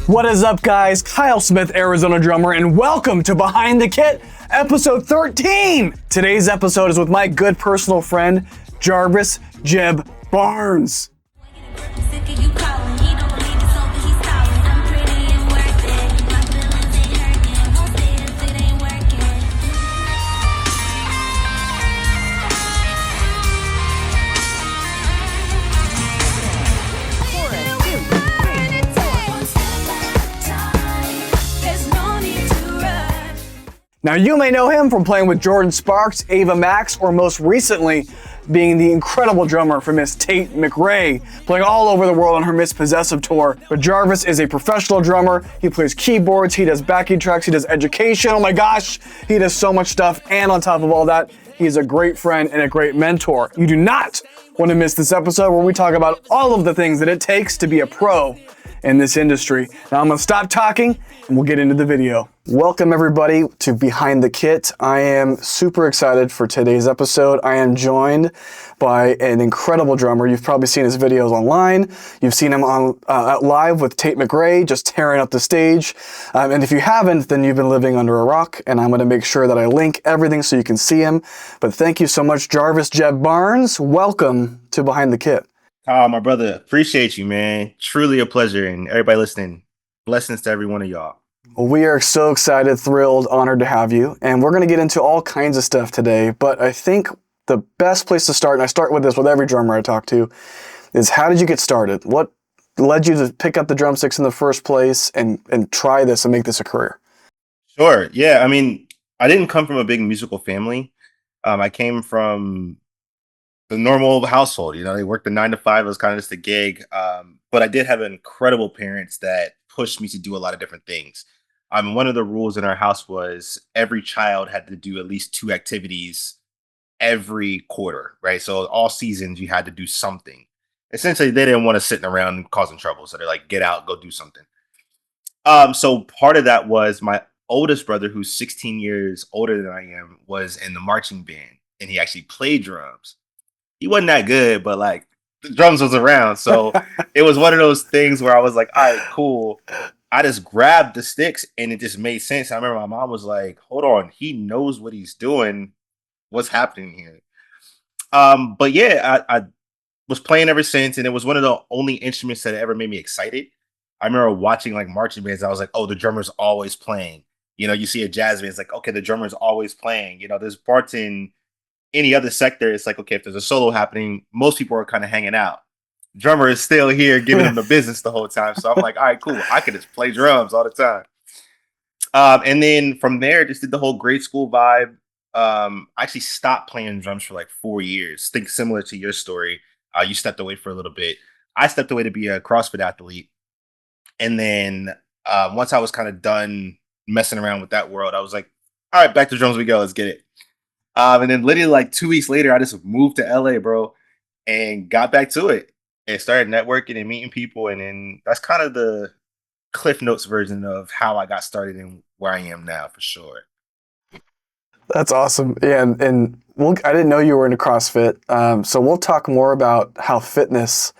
What is up, guys? Kyle Smith, Arizona drummer, and welcome to Behind the Kit, episode 13. Today's episode is with my good personal friend, Jarvis Jeb Barnes. Now, you may know him from playing with Jordin Sparks, Ava Max, or most recently, being the incredible drummer for Miss Tate McRae, playing all over the world on her Miss Possessive tour. But Jarvis is a professional drummer. He plays keyboards, he does backing tracks, he does education. Oh my gosh, he does so much stuff. And on top of all that, he's a great friend and a great mentor. You do not want to miss this episode where we talk about all of the things that it takes to be a pro in this industry. Now I'm gonna stop talking and we'll get into the video. Welcome everybody to Behind the Kit. I am super excited for today's episode. I am joined by an incredible drummer. You've probably seen his videos online. You've seen him on live with Tate McRae, just tearing up the stage. And if you haven't, then you've been living under a rock, and I'm gonna make sure that I link everything so you can see him. But thank you so much, Jarvis Jeb Barnes. Welcome to Behind the Kit. Oh, my brother, appreciate you, man. Truly a pleasure. And everybody listening, blessings to every one of y'all. Well, we are so excited, thrilled, honored to have you. And we're going to get into all kinds of stuff today. But I think the best place to start, and I start with this with every drummer I talk to, is how did you get started? What led you to pick up the drumsticks in the first place and try this and make this a career? Sure. Yeah. I mean, I didn't come from a big musical family. I came from the normal household. They worked the 9 to 5. It was kind of just a gig. But I did have incredible parents that pushed me to do a lot of different things. One of the rules in our house was every child had to do at least 2 activities every quarter, right? So all seasons you had to do something. Essentially, they didn't want us sitting around causing trouble. So they're like, get out, go do something. So part of that was my oldest brother, who's 16 years older than I am, was in the marching band, and he actually played drums. He wasn't that good, but like the drums was around. So it was one of those things where I was like, all right, cool. I just grabbed the sticks and it just made sense. I remember my mom was like, hold on, he knows what he's doing. What's happening here? But yeah, I was playing ever since, and it was one of the only instruments that ever made me excited. I remember watching like marching bands. I was like, oh, the drummer's always playing. You see a jazz band, it's like, okay, the drummer's always playing. There's parts in any other sector. It's like, okay, if there's a solo happening, most people are kind of hanging out. Drummer is still here giving them the business the whole time. So I'm like, all right, cool. I could just play drums all the time. And then from there, just did the whole grade school vibe. I actually stopped playing drums for like 4 years. Think similar to your story. You stepped away for a little bit. I stepped away to be a CrossFit athlete. And then once I was kind of done messing around with that world, I was like, all right, back to drums we go. Let's get it. And then literally like 2 weeks later, I just moved to LA, bro, and got back to it and started networking and meeting people. And then that's kind of the Cliff Notes version of how I got started and where I am now, for sure. That's awesome. Yeah, and I didn't know you were into CrossFit. So we'll talk more about how fitness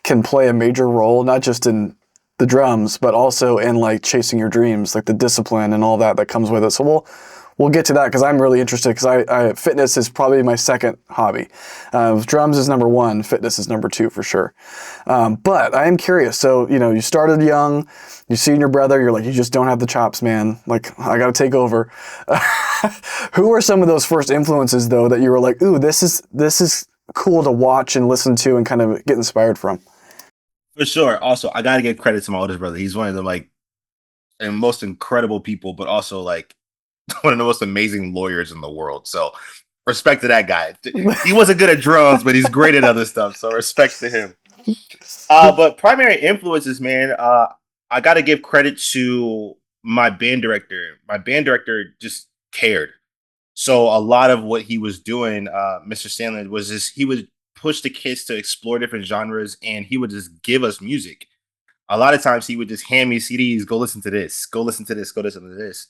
can play a major role, not just in the drums, but also in like chasing your dreams, like the discipline and all that comes with it. So we'll get to that because I'm really interested because fitness is probably my second hobby. Drums is number 1, fitness is number 2 for sure. But I am curious. So, you started young, you see your brother, you're like, you just don't have the chops, man. Like, I got to take over. Who were some of those first influences though that you were like, ooh, this is cool to watch and listen to and kind of get inspired from? For sure. Also, I got to give credit to my oldest brother. He's one of the and most incredible people, but also like one of the most amazing lawyers in the world. So respect to that guy. He wasn't good at drums, but he's great at other stuff. So respect to him. But primary influences, man, I got to give credit to my band director. My band director just cared. So a lot of what he was doing, Mr. Stanley, was just, he would push the kids to explore different genres, and he would just give us music. A lot of times he would just hand me CDs, go listen to this, go listen to this, go listen to this.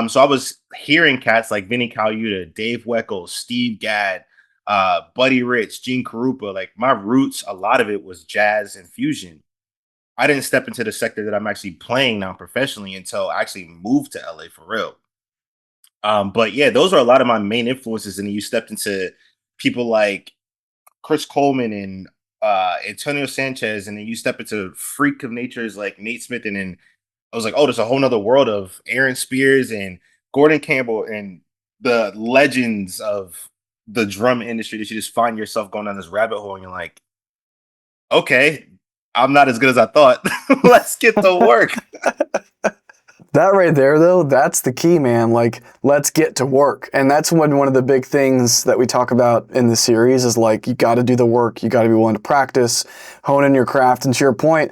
So I was hearing cats like Vinny Colaiuta, Dave Weckl, Steve Gadd, Buddy Rich, Gene Krupa. Like my roots, a lot of it was jazz and fusion. I didn't step into the sector that I'm actually playing now professionally until I actually moved to LA for real. But yeah, those are a lot of my main influences. And then you stepped into people like Chris Coleman and Antonio Sanchez, and then you step into freak of natures like Nate Smith, and then I was like, oh, there's a whole nother world of Aaron Spears and Gordon Campbell and the legends of the drum industry that you just find yourself going down this rabbit hole and you're like, okay, I'm not as good as I thought. Let's get to work. That right there, though, that's the key, man. Like, let's get to work. And that's one of the big things that we talk about in the series is like, you got to do the work. You got to be willing to practice, hone in your craft. And to your point,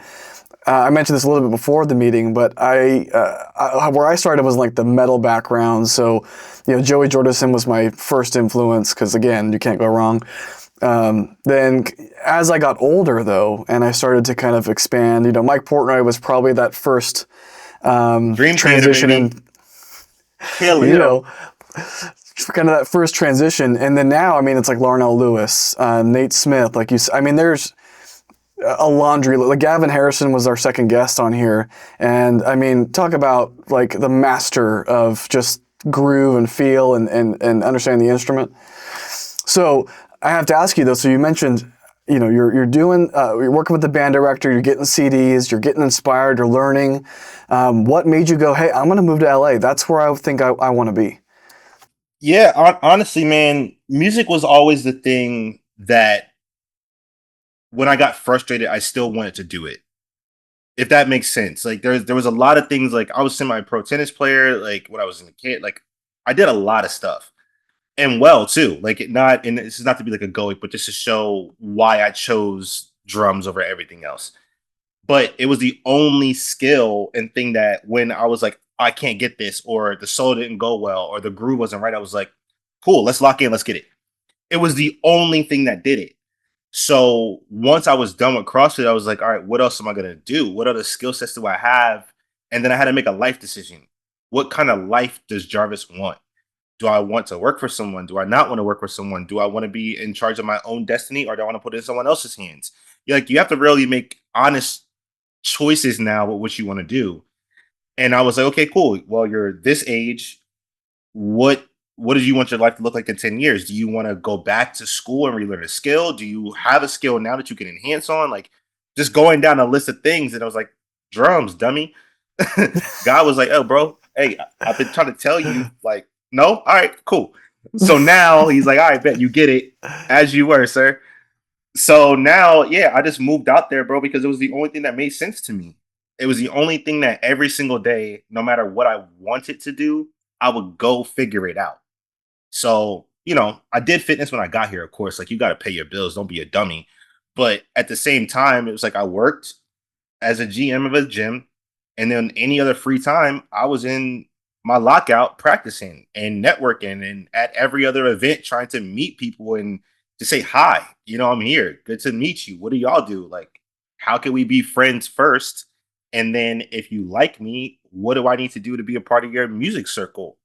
I mentioned this a little bit before the meeting, but where I started was like the metal background. So, Joey Jordison was my first influence because, again, you can't go wrong. Then as I got older, though, and I started to kind of expand, Mike Portnoy was probably that first Dream transition theater, in, kind of that first transition. And then now, I mean, it's like Larnell Lewis, Nate Smith, like there's a laundry. Like Gavin Harrison was our second guest on here. And I mean, talk about like the master of just groove and feel and understand the instrument. So I have to ask you though, so you mentioned, you're working with the band director, you're getting CDs, you're getting inspired, you're learning. What made you go, hey, I'm going to move to LA? That's where I think I want to be. Yeah, honestly, man, music was always the thing that when I got frustrated, I still wanted to do it. If that makes sense. Like there was a lot of things, like I was semi-pro tennis player, like when I was in a kid, like I did a lot of stuff. And well too. And this is not to be like a goat, but just to show why I chose drums over everything else. But it was the only skill and thing that when I was like, I can't get this, or the solo didn't go well, or the groove wasn't right, I was like, cool, let's lock in, let's get it. It was the only thing that did it. So once I was done with CrossFit, I was like, all right, what else am I gonna do? What other skill sets do I have? And then I had to make a life decision. What kind of life does Jarvis want? Do I want to work for someone? Do I not want to work for someone? Do I want to be in charge of my own destiny, or do I want to put it in someone else's hands? You have to really make honest choices now with what you want to do. And I was like, okay, cool. Well, you're this age. What do you want your life to look like in 10 years? Do you want to go back to school and relearn a skill? Do you have a skill now that you can enhance on? Like just going down a list of things. And I was like, drums, dummy. God was like, oh, bro, hey, I've been trying to tell you, like, no? All right, cool. So now he's like, all right, bet you get it as you were, sir. So now, yeah, I just moved out there, bro, because it was the only thing that made sense to me. It was the only thing that every single day, no matter what I wanted to do, I would go figure it out. So, I did fitness when I got here, of course. Like, you got to pay your bills. Don't be a dummy. But at the same time, it was like I worked as a GM of a gym. And then any other free time, I was in my lockout practicing and networking and at every other event trying to meet people and to say hi. I'm here. Good to meet you. What do y'all do? Like, how can we be friends first? And then if you like me, what do I need to do to be a part of your music circle?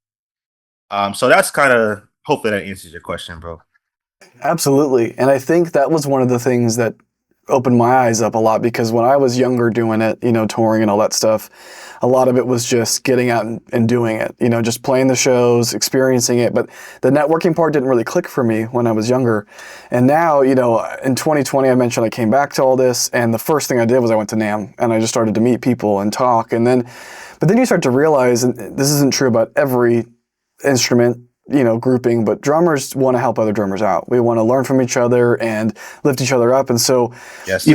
So that's kind of, hopefully that answers your question, bro. Absolutely. And I think that was one of the things that opened my eyes up a lot, because when I was younger doing it, touring and all that stuff, a lot of it was just getting out and doing it, just playing the shows, experiencing it. But the networking part didn't really click for me when I was younger. And now, in 2020, I mentioned I came back to all this, and the first thing I did was I went to NAMM and I just started to meet people and talk. But then you start to realize, and this isn't true about every instrument, grouping, but drummers want to help other drummers out. We want to learn from each other and lift each other up. And so, yes,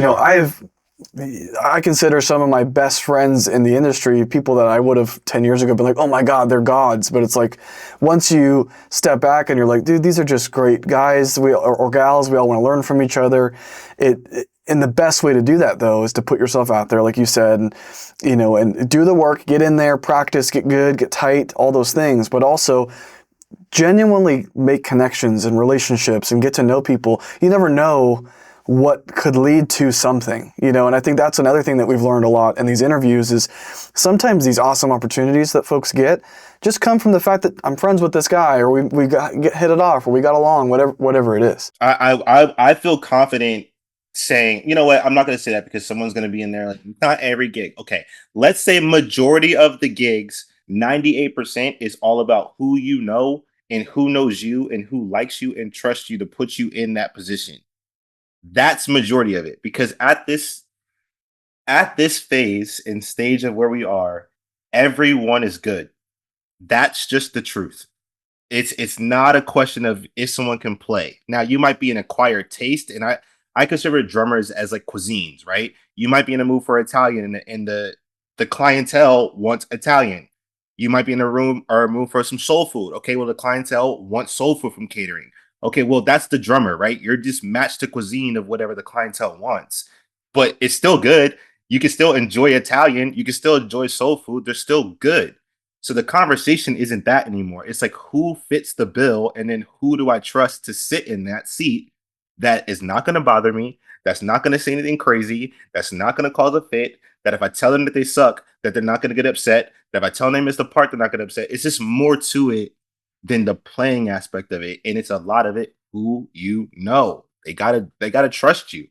I consider some of my best friends in the industry people that I would have 10 years ago been like, oh my God, they're gods. But it's like, once you step back and you're like, dude, these are just great guys or gals. We all want to learn from each other. And the best way to do that, though, is to put yourself out there, like you said, and do the work, get in there, practice, get good, get tight, all those things, but also genuinely make connections and relationships and get to know people. You never know what could lead to something, and I think that's another thing that we've learned a lot in these interviews is sometimes these awesome opportunities that folks get just come from the fact that I'm friends with this guy, or we hit it off, or we got along, whatever it is. I feel confident saying, you know what, I'm not going to say that because someone's going to be in there. Like, not every gig. Okay. Let's say majority of the gigs, 98% is all about who you know and who knows you and who likes you and trusts you to put you in that position. That's majority of it because at this phase and stage of where we are, everyone is good. That's just the truth. It's not a question of if someone can play. Now you might be an acquired taste, and I consider drummers as like cuisines, right? You might be in a mood for Italian, and the clientele wants Italian. You might be in a room or a mood for some soul food. Okay, well the clientele wants soul food from catering. Okay, well that's the drummer, right? You're just matched to cuisine of whatever the clientele wants, but it's still good. You can still enjoy Italian. You can still enjoy soul food. They're still good. So the conversation isn't that anymore. It's like who fits the bill and then who do I trust to sit in that seat that is not going to bother me, that's not going to say anything crazy, that's not going to cause a fit, that if I tell them that they suck, that they're not going to get upset, that if I tell them they missed the part, they're not going to upset. It's just more to it than the playing aspect of it. And it's a lot of it who you know. They gotta trust you.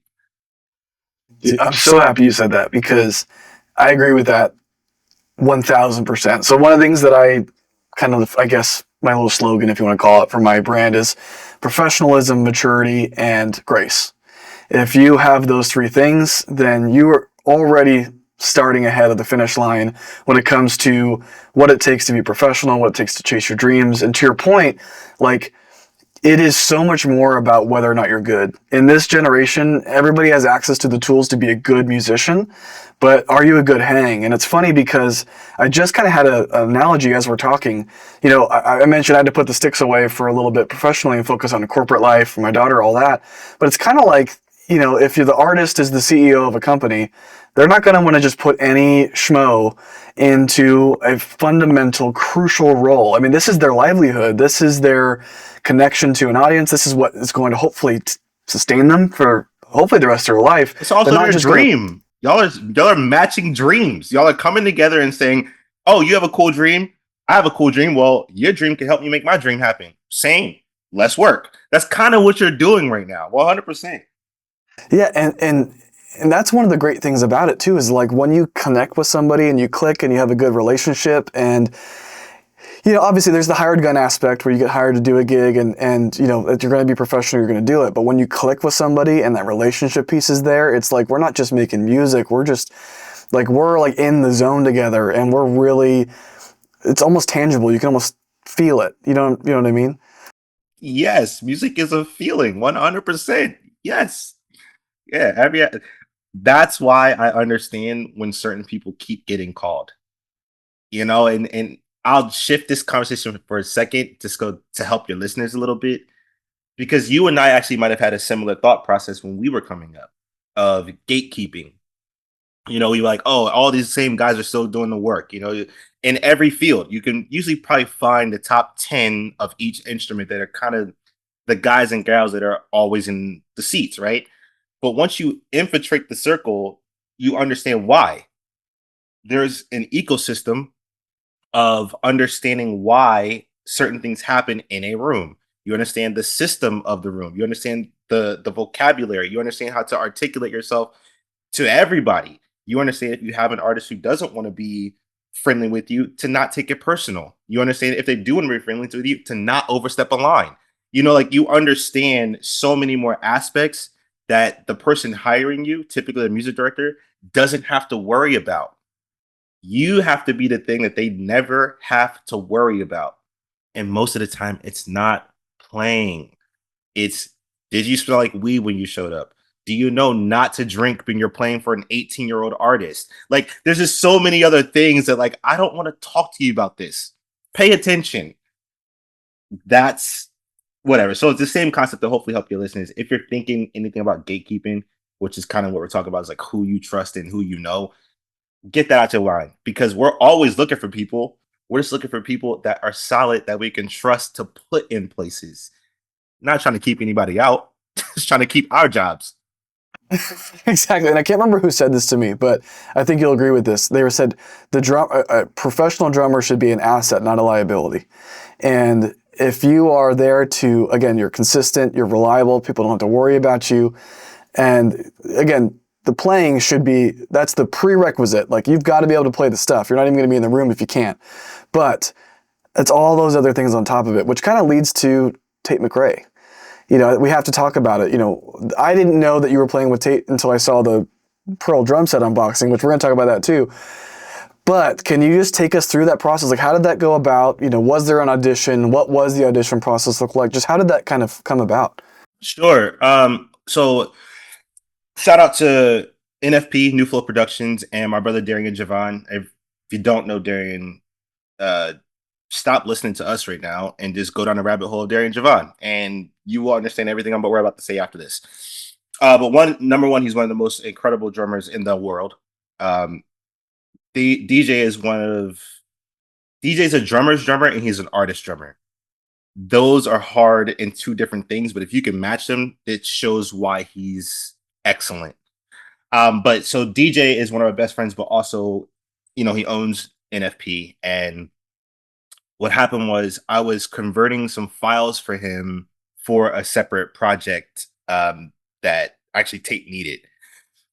I'm so happy you said that because I agree with that 1000%. So one of the things that I kind of, I guess, my little slogan, if you want to call it, for my brand is professionalism, maturity, and grace. If you have those three things, then you are already starting ahead of the finish line when it comes to what it takes to be professional, what it takes to chase your dreams. And to your point, like, it is so much more about whether or not you're good. In this generation, everybody has access to the tools to be a good musician, but are you a good hang? And it's funny because I just kind of had an analogy as we're talking. You know, I mentioned I had to put the sticks away for a little bit professionally and focus on corporate life for my daughter, all that. But it's kind of like, you know, if you're the artist is the CEO of a company, they're not going to want to just put any schmo into a fundamental, crucial role. I mean, this is their livelihood. This is their connection to an audience. This is what is going to hopefully sustain them for hopefully the rest of their life. It's also their dream. Y'all are matching dreams. Y'all are coming together and saying, "Oh, you have a cool dream. I have a cool dream. Well, your dream can help me make my dream happen. Same. Let's work." That's kind of what you're doing right now. 100%. Yeah, and that's one of the great things about it too, is like when you connect with somebody and you click and you have a good relationship, and you know, obviously there's the hired gun aspect where you get hired to do a gig and you know, if you're going to be professional, you're going to do it. But when you click with somebody and that relationship piece is there, it's like we're not just making music, we're like in the zone together, and we're really, it's almost tangible. You can almost feel it. You know what I mean? Yes, music is a feeling. 100%. Yes. Yeah. That's why I understand when certain people keep getting called. You know, and I'll shift this conversation for a second, just go to help your listeners a little bit, because you and I actually might have had a similar thought process when we were coming up of gatekeeping. You know, we were like, oh, all these same guys are still doing the work. You know, in every field, you can usually probably find the top 10 of each instrument that are kind of the guys and gals that are always in the seats, right? But once you infiltrate the circle, you understand why. There's an ecosystem of understanding why certain things happen in a room. You understand the system of the room. You understand the vocabulary. You understand how to articulate yourself to everybody. You understand if you have an artist who doesn't want to be friendly with you, to not take it personal. You understand if they do want to be friendly with you, to not overstep a line. You know, like you understand so many more aspects that the person hiring you, typically a music director, doesn't have to worry about. You have to be the thing that they never have to worry about. And most of the time, it's not playing. It's, did you smell like weed when you showed up? Do you know not to drink when you're playing for an 18-year-old artist? Like, there's just so many other things that, like, I don't want to talk to you about this. Pay attention. That's whatever. So it's the same concept to hopefully help your listeners. If you're thinking anything about gatekeeping, which is kind of what we're talking about, is like who you trust and who you know, get that out your mind, because we're always looking for people. We're just looking for people that are solid, that we can trust to put in places. Not trying to keep anybody out, just trying to keep our jobs. Exactly. And I can't remember who said this to me, but I think you'll agree with this. They said a professional drummer should be an asset, not a liability. And if you are there to, again, you're consistent, you're reliable, people don't have to worry about you, And again, the playing should be, that's the prerequisite. Like, you've got to be able to play the stuff. You're not even going to be in the room if you can't. But it's all those other things on top of it, which kind of leads to Tate McRae. You know, we have to talk about it. You know, I didn't know that you were playing with Tate until I saw the Pearl drum set unboxing, which we're going to talk about that too. But can you just take us through that process? Like, how did that go about? You know, was there an audition? What was the audition process look like? Just how did that kind of come about? Sure. So shout out to NFP, New Flow Productions, and my brother Darian Javon. If you don't know Darian, stop listening to us right now and just go down the rabbit hole of Darian Javon, and you will understand everything we're about to say after this. But number one, he's one of the most incredible drummers in the world. The DJ's a drummer's drummer, and he's an artist drummer. Those are hard in two different things, but if you can match them, it shows why he's excellent. But so DJ is one of my best friends, but also, you know, he owns NFP. And what happened was I was converting some files for him for a separate project that actually Tate needed.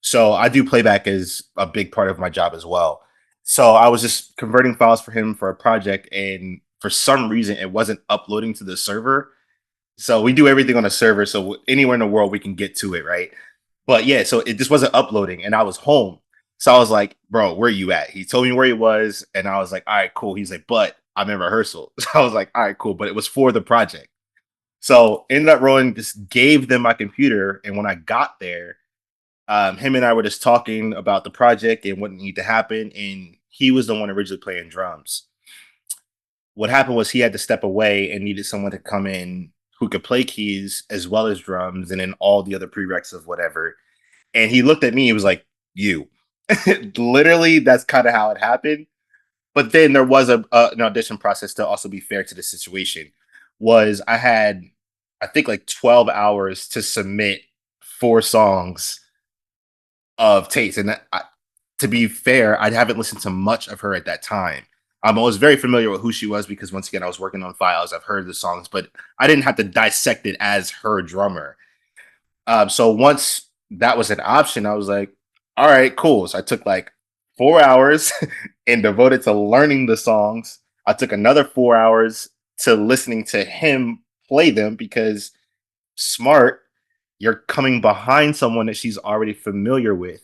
So I do playback as a big part of my job as well. So I was just converting files for him for a project, and for some reason it wasn't uploading to the server. So we do everything on a server, so anywhere in the world we can get to it, right? But yeah, so it just wasn't uploading, and I was home. So I was like, bro, where you at? He told me where he was, and I was like, all right, cool. He's like, but I'm in rehearsal. So I was like, all right, cool. But it was for the project. So ended up rolling, just gave them my computer, and when I got there, him and I were just talking about the project and what needed to happen, and he was the one originally playing drums. What happened was he had to step away and needed someone to come in who could play keys as well as drums and then all the other prereqs of whatever. And he looked at me, he was like, you. Literally, that's kind of how it happened. But then there was an audition process to also be fair to the situation. Was I had, I think, like 12 hours to submit 4 songs of Tate's. And to be fair, I haven't listened to much of her at that time. I was very familiar with who she was because, once again, I was working on files. I've heard the songs, but I didn't have to dissect it as her drummer. So once that was an option, I was like, all right, cool. So I took like 4 hours and devoted to learning the songs. I took another 4 hours to listening to him play them because, smart, you're coming behind someone that she's already familiar with.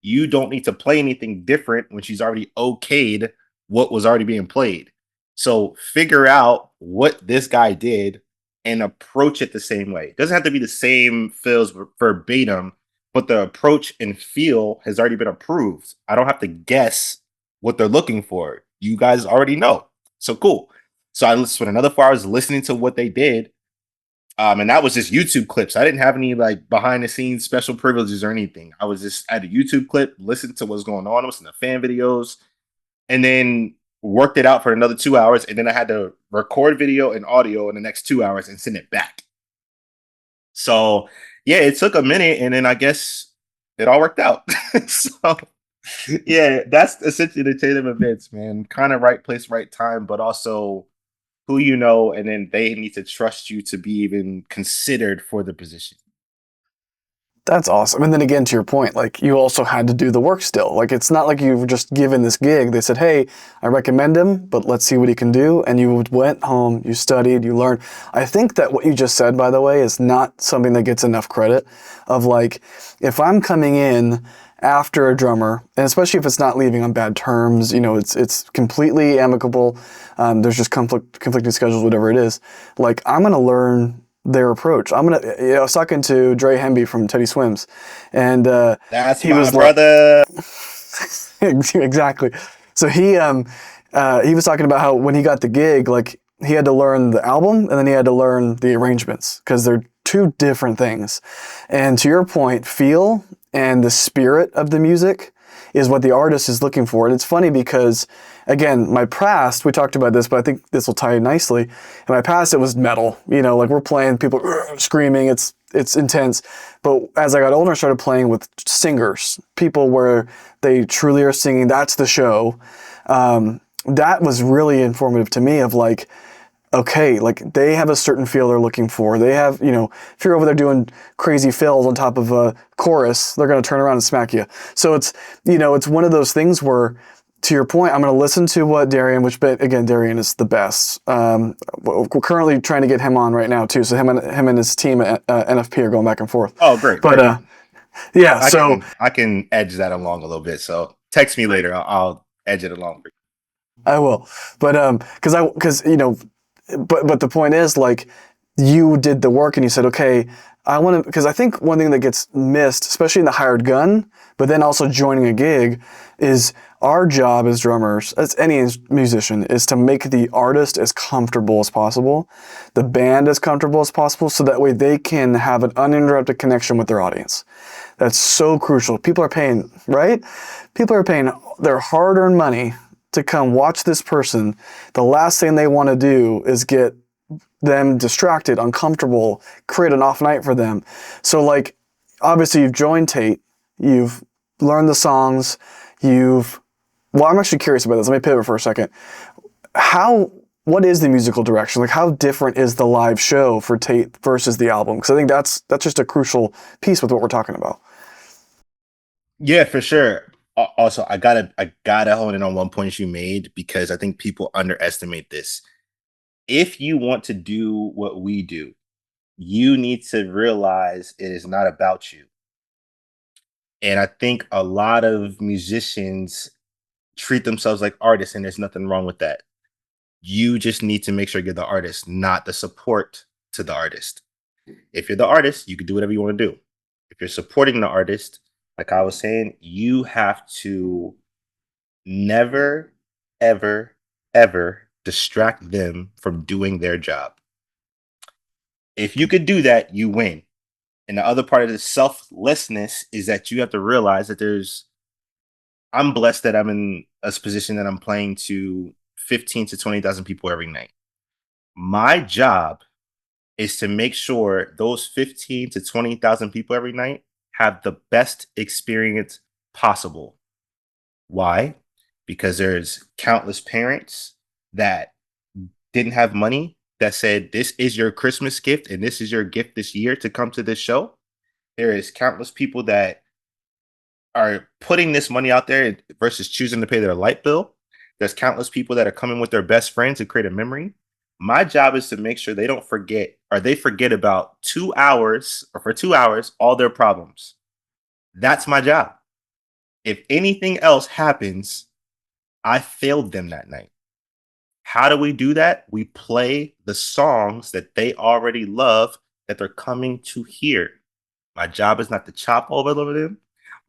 You don't need to play anything different when she's already okayed what was already being played. So figure out what this guy did and approach it the same way. It doesn't have to be the same feels verbatim, but the approach and feel has already been approved. I don't have to guess what they're looking for. You guys already know. So cool. So I spent another 4 hours listening to what they did. And that was just YouTube clips. I didn't have any like behind the scenes special privileges or anything. I was just at a YouTube clip, listened to what's going on, listened to fan videos, and then worked it out for another 2 hours. And then I had to record video and audio in the next 2 hours and send it back. So yeah, it took a minute, and then I guess it all worked out. So yeah, that's essentially the Tatum events, man. Kind of right place, right time, but also who you know, and then they need to trust you to be even considered for the position. That's awesome. And then again, to your point, like, you also had to do the work still. Like, it's not like you were just given this gig. They said, hey, I recommend him, but let's see what he can do. And you went home, you studied, you learned. I think that what you just said, by the way, is not something that gets enough credit. Of like, if I'm coming in after a drummer, and especially if it's not leaving on bad terms, you know, it's completely amicable. There's just conflicting schedules, whatever it is. Like, I'm going to learn their approach. I was talking to Dre Hemby from Teddy Swims, and that's he was brother. Exactly. So he was talking about how when he got the gig, like, he had to learn the album and then he had to learn the arrangements because they're two different things. And to your point, feel and the spirit of the music is what the artist is looking for. And it's funny because, again, my past, we talked about this, but I think this will tie in nicely. In my past, it was metal. You know, like, we're playing, people screaming, it's intense. But as I got older, I started playing with singers, people where they truly are singing. That's the show. That was really informative to me of like, okay, like they have a certain feel they're looking for. They have, if you're over there doing crazy fills on top of a chorus, they're going to turn around and smack you. So it's one of those things where, to your point, I'm going to listen to what Darian, which, but again, Darian is the best. We're currently trying to get him on right now too. So him and his team at NFP are going back and forth. Oh, great. But Perfect. yeah, I so can I can edge that along a little bit. So text me later. I'll edge it along for you. I will. But but the point is, like, you did the work and you said, okay, I want to, because I think one thing that gets missed, especially in the hired gun, but then also joining a gig, is our job as drummers, as any musician, is to make the artist as comfortable as possible, the band as comfortable as possible, so that way they can have an uninterrupted connection with their audience. That's so crucial. People are paying, right? People are paying their hard-earned money to come watch this person. The last thing they want to do is get them distracted, uncomfortable, create an off night for them. So, like, obviously you've joined Tate, you've learned the songs, well, I'm actually curious about this. Let me pivot for a second. What is the musical direction? Like, how different is the live show for Tate versus the album? Because I think that's just a crucial piece with what we're talking about. Yeah, for sure. Also, I gotta hone in on one point you made because I think people underestimate this. If you want to do what we do, you need to realize it is not about you. And I think a lot of musicians treat themselves like artists, and there's nothing wrong with that. You just need to make sure you're the artist, not the support to the artist. If you're the artist, you can do whatever you want to do. If you're supporting the artist, like I was saying, you have to never, ever, ever distract them from doing their job. If you could do that, you win. And the other part of the selflessness is that you have to realize that I'm blessed that I'm in a position that I'm playing to 15 to 20,000 people every night. My job is to make sure those 15 to 20,000 people every night have the best experience possible. Why? Because there's countless parents that didn't have money that said, this is your Christmas gift and this is your gift this year to come to this show. There is countless people that are putting this money out there versus choosing to pay their light bill. There's countless people that are coming with their best friends to create a memory. My job is to make sure they don't forget or they forget about 2 hours or for 2 hours, all their problems. That's my job. If anything else happens, I failed them that night. How do we do that? We play the songs that they already love that they're coming to hear. My job is not to chop all over them.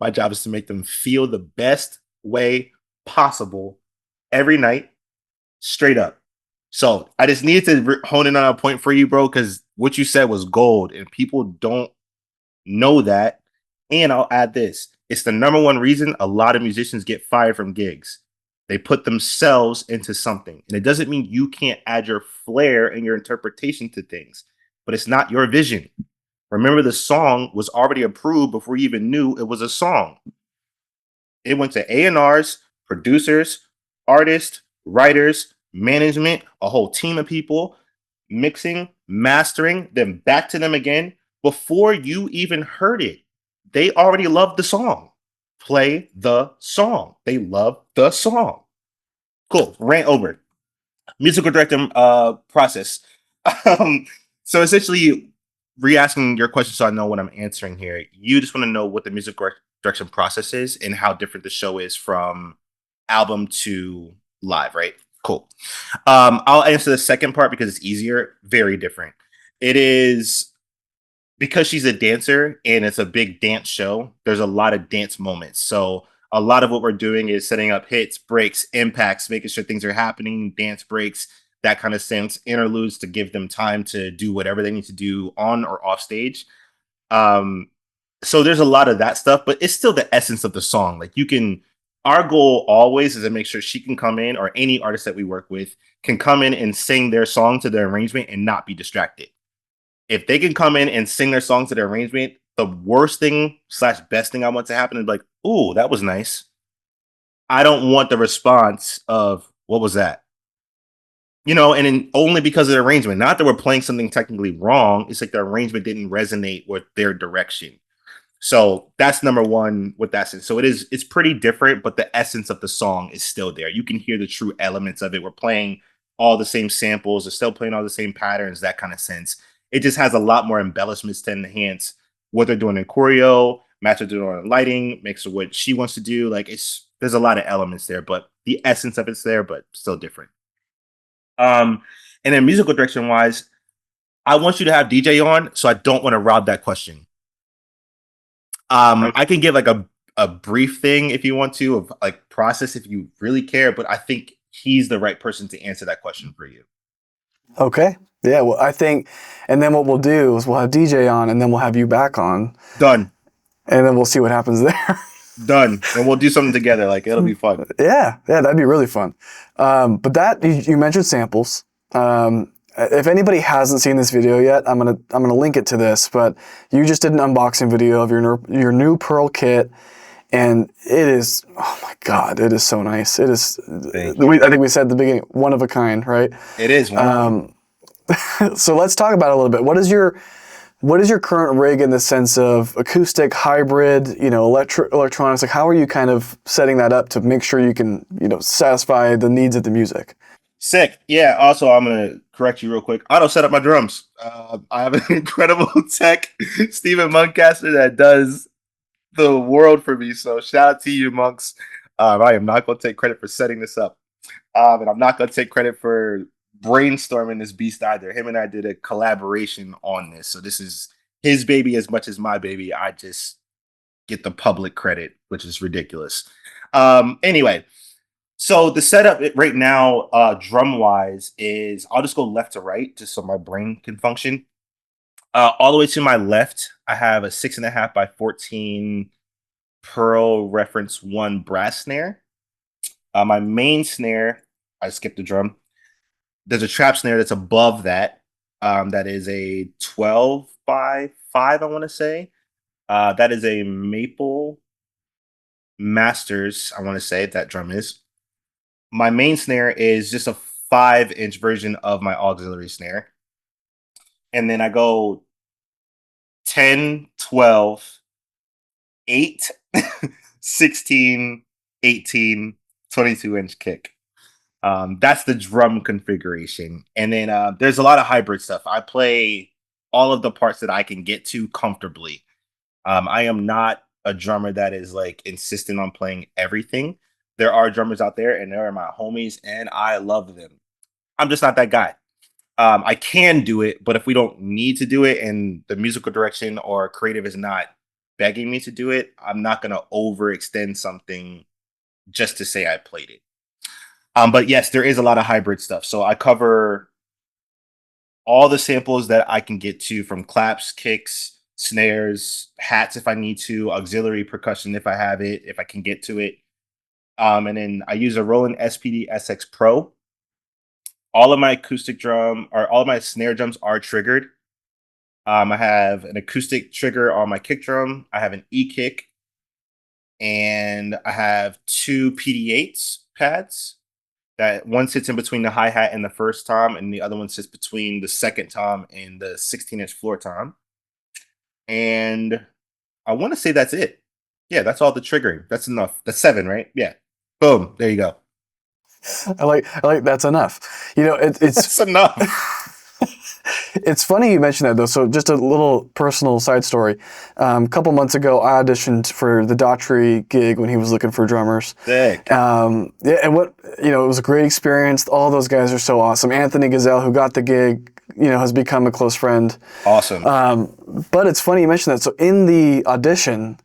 My job is to make them feel the best way possible every night, straight up. So I just needed to hone in on a point for you, bro, because what you said was gold, and people don't know that. And I'll add this: it's the number one reason a lot of musicians get fired from gigs. They put themselves into something, and it doesn't mean you can't add your flair and your interpretation to things, but it's not your vision. Remember, the song was already approved before you even knew it was a song. It went to A&Rs, producers, artists, writers, management, a whole team of people, mixing, mastering, then back to them again. Before you even heard it, they already loved the song. Play the song. They love the song. Cool. Rant over. Musical directing process. Um, so essentially, re-asking your question so I know what I'm answering here. You just want to know what the music direction process is and how different the show is from album to live, right? Cool. I'll answer the second part because it's easier. Very different. It is because she's a dancer and it's a big dance show. There's a lot of dance moments. So a lot of what we're doing is setting up hits, breaks, impacts, making sure things are happening, dance breaks, that kind of sense, interludes to give them time to do whatever they need to do on or off stage. Um, so there's a lot of that stuff, but it's still the essence of the song. Like, you can, our goal always is to make sure she can come in, or any artist that we work with can come in and sing their song to their arrangement and not be distracted. If they can come in and sing their song to their arrangement, the worst thing slash best thing I want to happen is like, "Ooh, that was nice." I don't want the response of, "What was that?" You know, and then only because of the arrangement. Not that we're playing something technically wrong. It's like the arrangement didn't resonate with their direction. So that's number one with that sense. So it's pretty different, but the essence of the song is still there. You can hear the true elements of it. We're playing all the same samples, we're still playing all the same patterns, that kind of sense. It just has a lot more embellishments to enhance what they're doing in choreo, match what they're doing in lighting, makes of what she wants to do. Like there's a lot of elements there, but the essence of it's there, but still different. And then musical direction wise, I want you to have DJ on, so I don't want to rob that question. I can give like a brief thing if you want to, of like process if you really care, but I think he's the right person to answer that question for you. Okay. Yeah, well, I think, and then what we'll do is we'll have DJ on, and then we'll have you back on. Done. And then we'll see what happens there. Done. And we'll do something together. Like, it'll be fun. Yeah, that'd be really fun. But that, you mentioned samples. If anybody hasn't seen this video yet, I'm gonna link it to this. But you just did an unboxing video of your new Pearl kit, and it is, oh my God, it is so nice. It is. I think we said at the beginning, one of a kind, right? It is. So let's talk about it a little bit. What is your current rig in the sense of acoustic, hybrid, electronics? Like, how are you kind of setting that up to make sure you can, satisfy the needs of the music? Sick. Yeah. Also, I'm going to correct you real quick. I don't set up my drums. I have an incredible tech, Steven Muncaster, that does the world for me. So shout out to you, Monks. I am not going to take credit for setting this up. And I'm not going to take credit for brainstorming this beast either. Him and I did a collaboration on this. So this is his baby as much as my baby. I just get the public credit, which is ridiculous. Anyway. So the setup right now, drum wise, is I'll just go left to right just so my brain can function. All the way to my left, I have a 6.5 by 14 Pearl Reference 1 brass snare. My main snare, I skipped the drum. There's a trap snare that's above that. That is a 12 by 5, I want to say. That is a Maple Masters, I want to say that drum is. My main snare is just a 5-inch version of my auxiliary snare. And then I go 10, 12, 8, 16, 18, 22-inch kick. That's the drum configuration. And then there's a lot of hybrid stuff. I play all of the parts that I can get to comfortably. I am not a drummer that is like insistent on playing everything. There are drummers out there, and they're my homies, and I love them. I'm just not that guy. I can do it, but if we don't need to do it and the musical direction or creative is not begging me to do it, I'm not going to overextend something just to say I played it. But yes, there is a lot of hybrid stuff. So I cover all the samples that I can get to, from claps, kicks, snares, hats if I need to, auxiliary percussion if I have it, if I can get to it. And then I use a Roland SPD SX Pro. All of my acoustic drum, or all of my snare drums, are triggered. I have an acoustic trigger on my kick drum. I have an E-kick. And I have 2 PD8s pads. That one sits in between the hi-hat and the first tom, and the other one sits between the second tom and the 16-inch floor tom. And I want to say that's it. Yeah, that's all the triggering. That's enough. That's 7, right? Yeah. Boom. There you go. I like that's enough. It's That's enough. It's funny you mentioned that, though. So just a little personal side story. A couple months ago, I auditioned for the Daughtry gig when he was looking for drummers. Sick. Yeah, and it was a great experience. All those guys are so awesome. Anthony Gazelle, who got the gig, has become a close friend. Awesome. But it's funny you mentioned that. So in the audition,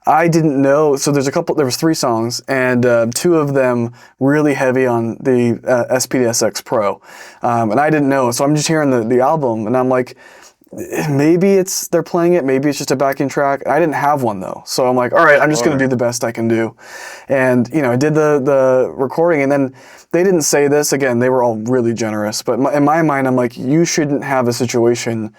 I didn't know. So there was 3 songs, and 2 of them really heavy on the SPDSX Pro. And I didn't know. So I'm just hearing the album, and I'm like, maybe they're playing it. Maybe it's just a backing track. I didn't have one, though. So I'm like, all right, I'm just going to do the best I can do. And, I did the recording, and then they didn't say this. Again, they were all really generous. But in my mind, I'm like, you shouldn't have a situation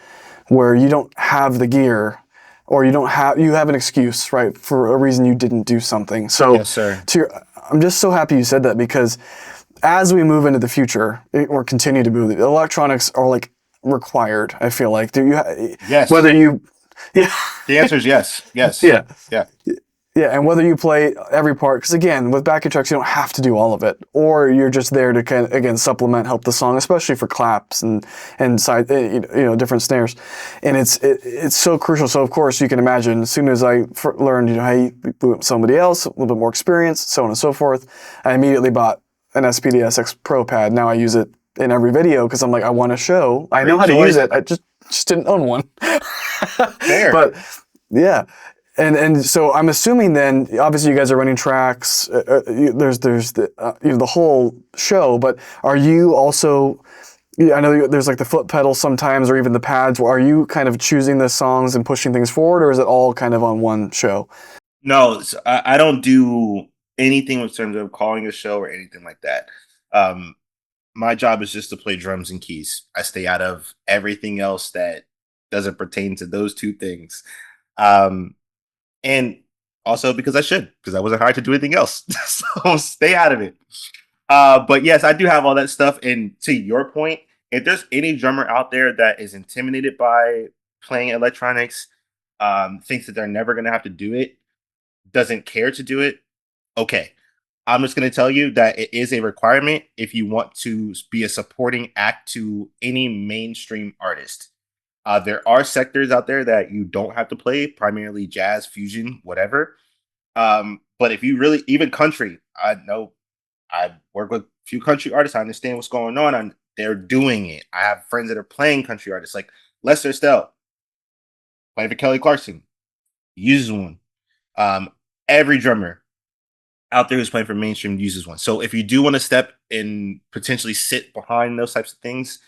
where you don't have the gear, or you have an excuse, right, for a reason you didn't do something. So yes, sir. I'm just so happy you said that, because as we move into the future or continue to move, the electronics are like required. I feel like Yes. whether you, yeah, The answer is yes. Yes. yeah. Yeah. Yeah, and whether you play every part, because again, with backing tracks, you don't have to do all of it, or you're just there to kind of, again, supplement, help the song, especially for claps and side, different snares, and it's so crucial. So of course, you can imagine, as soon as I learned, hey, boot up somebody else, a little bit more experience, so on and so forth, I immediately bought an SPD-SX Pro pad. Now I use it in every video because I'm like, I want to show, I know how to use it, I just didn't own one. Fair. But yeah. And so I'm assuming then, obviously you guys are running tracks. There's the whole show, but are you also? I know there's like the foot pedal sometimes, or even the pads. Are you kind of choosing the songs and pushing things forward, or is it all kind of on one show? No, I don't do anything in terms of calling a show or anything like that. My job is just to play drums and keys. I stay out of everything else that doesn't pertain to those two things. And also because I wasn't hired to do anything else. So stay out of it. But yes, I do have all that stuff. And to your point, if there's any drummer out there that is intimidated by playing electronics, thinks that they're never going to have to do it, doesn't care to do it, okay. I'm just going to tell you that it is a requirement if you want to be a supporting act to any mainstream artist. There are sectors out there that you don't have to play, primarily jazz, fusion, whatever. But if you really, even country, I know I work with a few country artists. I understand what's going on, and they're doing it. I have friends that are playing country artists, like Lester Estelle, playing for Kelly Clarkson, uses one. Every drummer out there who's playing for mainstream uses one. So if you do want to step and potentially sit behind those types of things,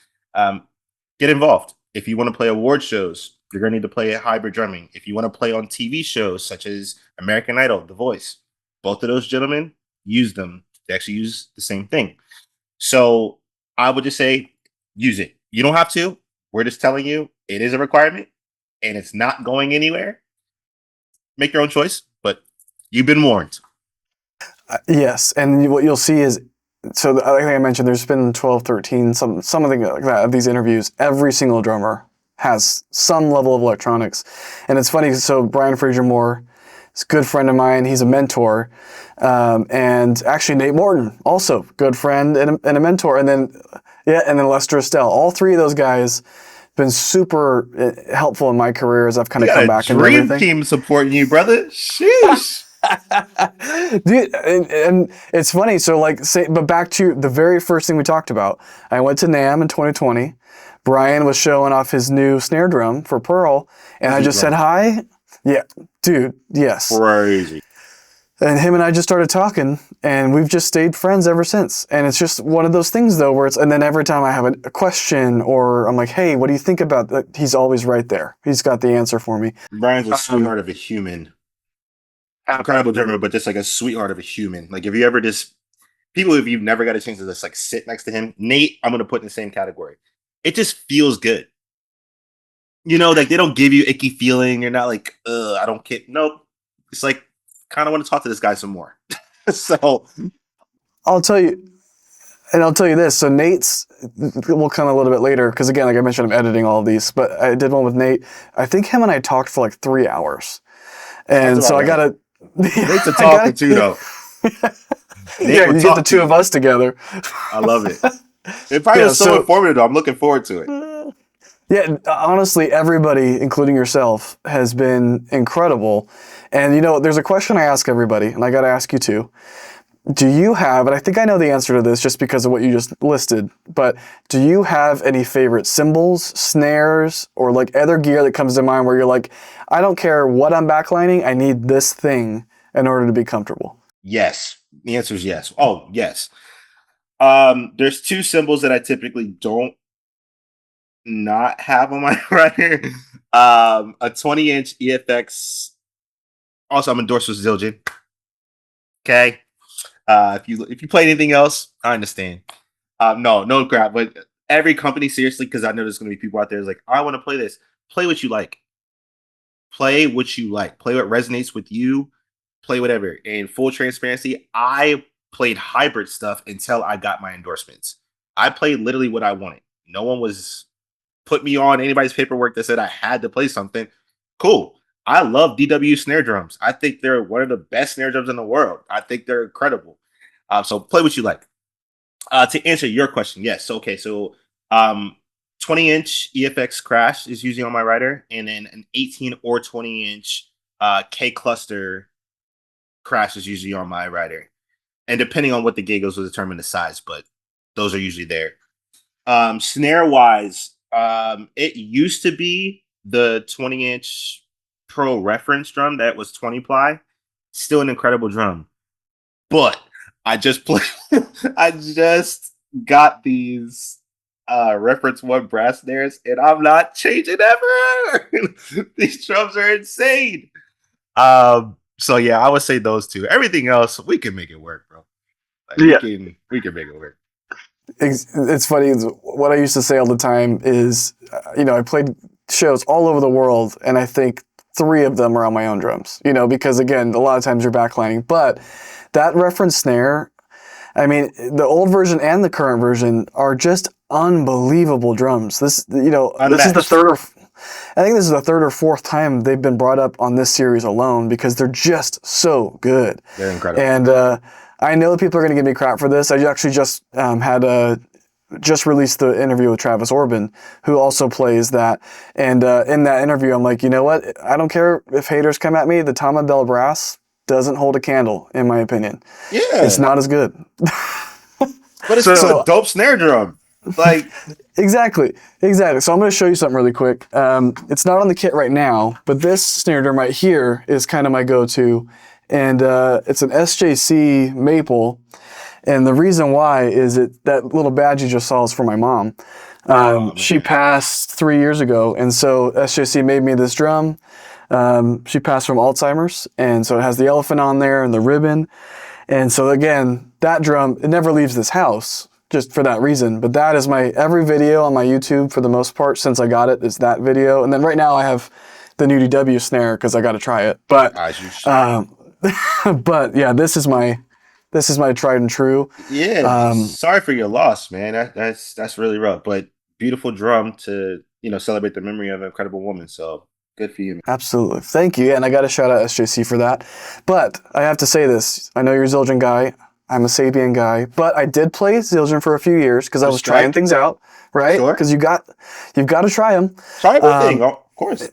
get involved. If you want to play award shows, you're going to need to play hybrid drumming. If you want to play on TV shows such as American Idol, The Voice, both of those gentlemen use them. They actually use the same thing. So I would just say use it. You don't have to. We're just telling you it is a requirement and it's not going anywhere. Make your own choice, but you've been warned. Yes, and what you'll see is, so like I mentioned, there's been 12, 13, something like that of these interviews. Every single drummer has some level of electronics. And it's funny, so Brian Fraser-Moore is a good friend of mine. He's a mentor. And actually Nate Morton, also good friend and a mentor. And then Lester Estelle. All three of those guys been super helpful in my career as I've kind of come back into everything. Dream team supporting you, brother. Sheesh. Dude, and it's funny. So but back to the very first thing we talked about. I went to NAMM in 2020. Brian was showing off his new snare drum for Pearl, and I just said hi. Yeah, dude, yes. Crazy. And him and I just started talking, and we've just stayed friends ever since. And it's just one of those things, though, where and then every time I have a question, or I'm like, hey, what do you think about that? He's always right there. He's got the answer for me. Brian's a sweetheart of a human. Incredible drummer, but just like a sweetheart of a human. Like if you've never got a chance to just like sit next to him, Nate, I'm gonna put in the same category. It just feels good. Like they don't give you icky feeling. You're not like, I don't care. Nope. It's like kind of want to talk to this guy some more. So I'll tell you this. So Nate's, we'll come a little bit later, because again, like I mentioned, I'm editing all of these, but I did one with Nate. I think him and I talked for like 3 hours. And so I gotta Nate's a talker too, though. Yeah, you get the two of us together. I love it. It probably was so informative, though. I'm looking forward to it. Yeah, honestly, everybody, including yourself, has been incredible. And there's a question I ask everybody, and I got to ask you too. Do you have, and I think I know the answer to this just because of what you just listed, but do you have any favorite cymbals, snares, or like other gear that comes to mind where you're like, I don't care what I'm backlining, I need this thing in order to be comfortable? Yes. The answer is yes. Oh, yes. There's two cymbals that I typically don't not have on my rider. A 20-inch EFX. Also, I'm endorsed with Zildjian. Okay. If you play anything else, I understand. No crap. But every company, seriously, because I know there's going to be people out there who's like, I want to play this. Play what you like. Play what you like. Play what resonates with you. Play whatever. In full transparency, I played hybrid stuff until I got my endorsements. I played literally what I wanted. No one was put me on anybody's paperwork that said I had to play something. Cool. I love DW snare drums. I think they're one of the best snare drums in the world. I think they're incredible. So play what you like. To answer your question, yes. Okay, so 20-inch EFX Crash is usually on my rider, and then an 18 or 20-inch K Cluster Crash is usually on my rider. And depending on what the gig is will determine the size, but those are usually there. Snare wise, it used to be the 20-inch Pro reference drum that was 20 ply. Still an incredible drum. But I just play I just got these reference one brass snares and I'm not changing ever. These drums are insane. So yeah, I would say those two. Everything else, we can make it work, bro. Like, Yeah. we can make it work. It's funny. What I used to say all the time is, I played shows all over the world, and I think 3 of them are on my own drums. Because again, a lot of times you're backlining. But that reference snare, I mean, the old version and the current version are just unbelievable drums. This is the third or I think this is the 3rd or 4th time they've been brought up on this series alone because they're just so good. They're incredible. And I know people are going to give me crap for this. I actually just just released the interview with Travis Orban, who also plays that. And in that interview, I'm like, you know what? I don't care if haters come at me. The Tama Bell Brass doesn't hold a candle, in my opinion. Yeah. It's not as good. But it's still a dope snare drum. Like Exactly. So I'm going to show you something really quick. It's not on the kit right now, but this snare drum right here is kind of my go-to. And it's an SJC Maple. And the reason why is that little badge you just saw is for my mom. She passed 3 years ago. And so SJC made me this drum. She passed from Alzheimer's. And so it has the elephant on there and the ribbon. And so again, that drum, it never leaves this house just for that reason. But that is every video on my YouTube for the most part since I got it is that video. And then right now I have the new DW snare because I got to try it. But but yeah, this is my tried and true. Yeah. Sorry for your loss, man. That's really rough. But beautiful drum to celebrate the memory of an incredible woman. So good for you, man. Absolutely. Thank you. And I got to shout out SJC for that. But I have to say this. I know you're a Zildjian guy. I'm a Sabian guy. But I did play Zildjian for a few years because I was trying things out, right? Because you've got to try them. Try everything, of course.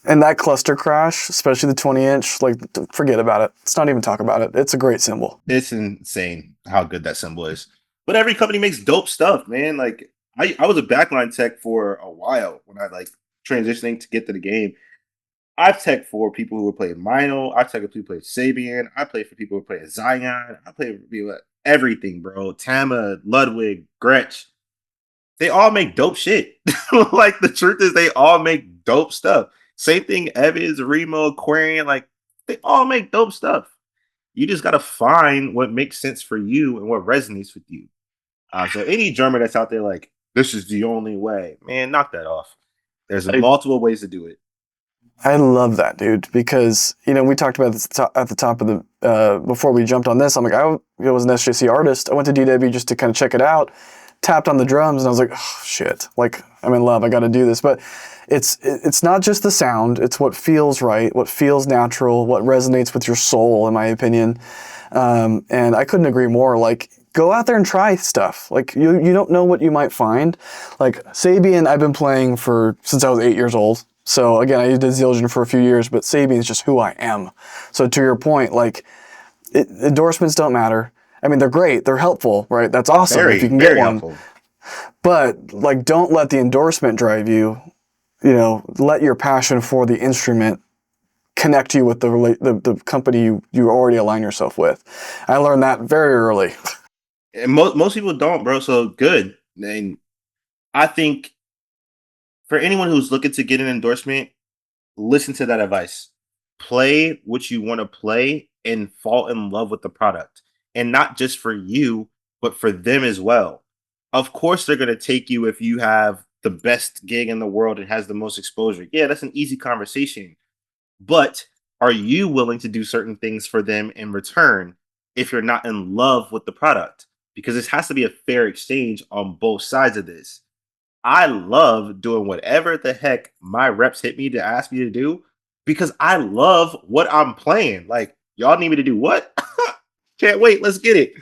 And that cluster crash, especially the 20-inch, like, forget about it. Let's not even talk about it. It's a great cymbal. It's insane how good that cymbal is. But every company makes dope stuff, man. Like, I was a backline tech for a while when I, transitioning to get to the game. I've tech for people who were playing Mino. I've tech for people who play Sabian. I play for people who play Zion. I play for people everything, bro. Tama, Ludwig, Gretsch. They all make dope shit. Like, the truth is they all make dope stuff. Same thing, Evans, Remo, Aquarian, they all make dope stuff. You just got to find what makes sense for you and what resonates with you. So any drummer that's out there this is the only way, man, knock that off. There's multiple ways to do it. I love that, dude, because, we talked about this at the top of the, before we jumped on this, I'm like, I was an SJC artist. I went to DW just to kind of check it out, tapped on the drums, and I was like, oh, shit, I'm in love. I got to do this. But it's not just the sound. It's what feels right, what feels natural, what resonates with your soul, in my opinion. And I couldn't agree more. Go out there and try stuff. You don't know what you might find. Sabian, I've been playing since I was 8 years old. So again, I did Zildjian for a few years, but Sabian is just who I am. So to your point, endorsements don't matter. I mean, they're great. They're helpful, right? That's awesome if you can get one. Helpful. But don't let the endorsement drive you. Let your passion for the instrument connect you with the company you already align yourself with. I learned that very early. And most people don't, bro. So good. And I think for anyone who's looking to get an endorsement, listen to that advice. Play what you want to play and fall in love with the product. And not just for you, but for them as well. Of course, they're going to take you if you have the best gig in the world and has the most exposure. Yeah, that's an easy conversation. But are you willing to do certain things for them in return? if you're not in love with the product, because this has to be a fair exchange on both sides of this. I love doing whatever the heck my reps hit me to ask me to do because I love what I'm playing. Like, y'all need me to do what? Can't wait. Let's get it.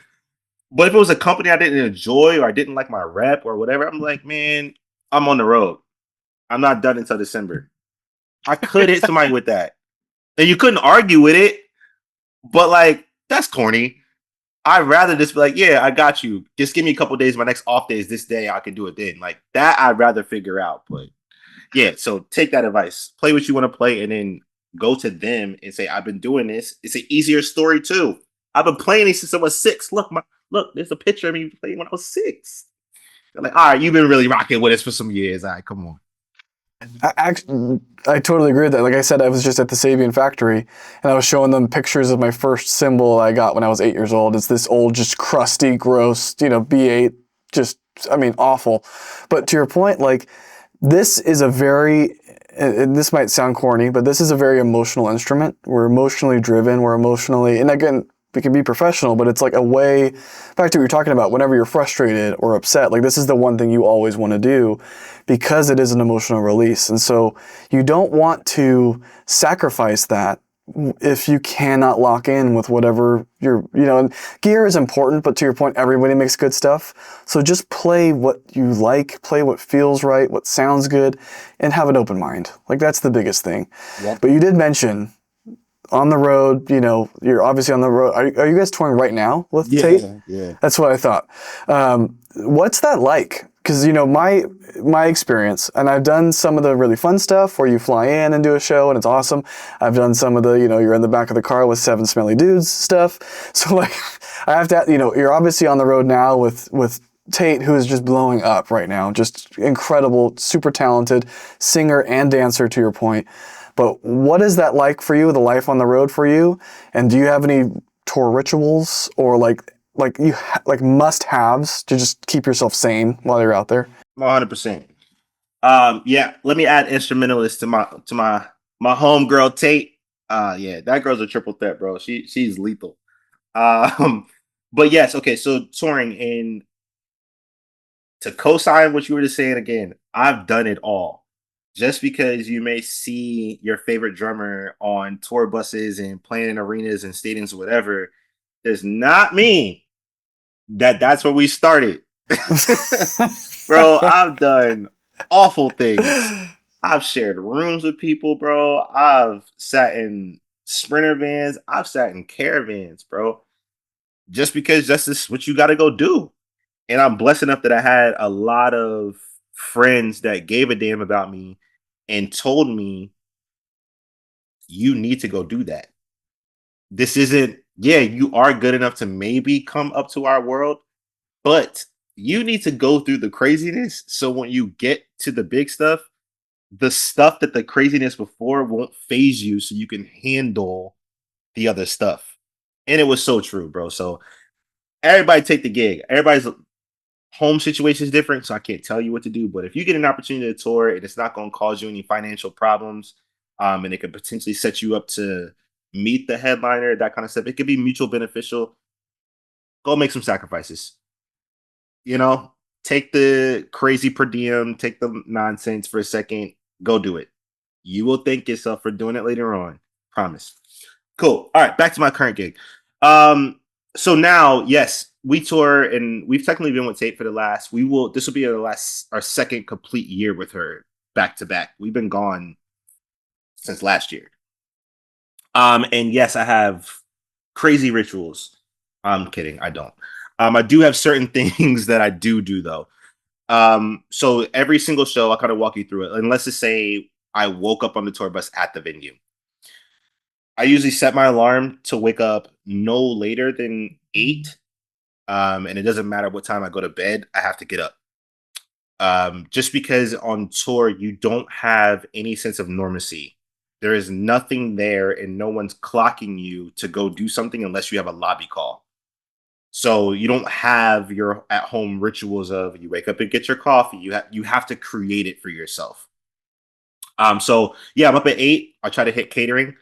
But if it was a company I didn't enjoy or I didn't like my rep or whatever, I'm like, man, I'm on the road. I'm not done until December. I could hit somebody with that. And you couldn't argue with it, but like, that's corny. I'd rather just be like, yeah, I got you. Just give me a couple days. My next off day is this day. I can do it then. Like that, I'd rather figure out. But yeah, so take that advice. Play what you want to play, and then go to them and say, I've been doing this. It's an easier story too. I've been playing this since I was 6. Look, there's a picture of me playing when I was 6. They're like, all right, you've been really rocking with us for some years. All right, come on. I totally agree with that. Like I said, I was just at the Sabian factory and I was showing them pictures of my first cymbal I got when I was 8 years old. It's this old, just crusty, gross, B8, just, awful. But to your point, like, this is a very, and this might sound corny, but this is a very emotional instrument. We're emotionally driven. We're emotionally, and again, we can be professional, but it's like a way, back to what you're talking about, whenever you're frustrated or upset, like this is the one thing you always want to do because it is an emotional release. And so you don't want to sacrifice that if you cannot lock in with whatever and gear is important, but to your point, everybody makes good stuff. So just play what you like, play what feels right, what sounds good, and have an open mind. Like that's the biggest thing. Yep. But you did mention on the road, you're obviously on the road. Are you guys touring right now with Tate? Yeah. That's what I thought. What's that like? Because, my experience, and I've done some of the really fun stuff where you fly in and do a show and it's awesome. I've done some of the, you're in the back of the car with 7 smelly dudes stuff. So like, I have to, you're obviously on the road now with Tate, who is just blowing up right now. Just incredible, super talented singer and dancer, to your point. But what is that like for you, the life on the road for you? And do you have any tour rituals or like must-haves to just keep yourself sane while you're out there? 100%. Yeah, let me add instrumentalist to my homegirl Tate. Yeah, that girl's a triple threat, bro. She's lethal. But yes, okay, so touring, and to co-sign what you were just saying again, I've done it all. Just because you may see your favorite drummer on tour buses and playing in arenas and stadiums or whatever, does not mean that that's where we started. Bro, I've done awful things. I've shared rooms with people, bro. I've sat in Sprinter vans. I've sat in caravans, bro. Just because that's just what you got to go do. And I'm blessed enough that I had a lot of friends that gave a damn about me and told me, you need to go do that. This isn't, you are good enough to maybe come up to our world, but you need to go through the craziness. So when you get to the big stuff, the stuff that the craziness before won't phase you so you can handle the other stuff. And it was so true, bro. So everybody take the gig. Everybody's home situation is different, so I can't tell you what to do. But if you get an opportunity to tour and it's not going to cause you any financial problems, and it could potentially set you up to meet the headliner, that kind of stuff, it could be mutual beneficial. Go make some sacrifices. Take the crazy per diem, take the nonsense for a second, go do it. You will thank yourself for doing it later on. Promise. Cool. All right, back to my current gig. So now, yes, we tour, and we've technically been with Tate for this will be our second complete year with her back to back. We've been gone since last year. And yes, I have crazy rituals. I'm kidding. I don't. I do have certain things that I do though. So every single show, I'll kind of walk you through it. And let's just say I woke up on the tour bus at the venue. I usually set my alarm to wake up no later than 8. And it doesn't matter what time I go to bed, I have to get up. Just because on tour, you don't have any sense of normacy. There is nothing there and no one's clocking you to go do something unless you have a lobby call. So you don't have your at-home rituals of you wake up and get your coffee. You have to create it for yourself. So yeah, I'm up at 8. I try to hit catering.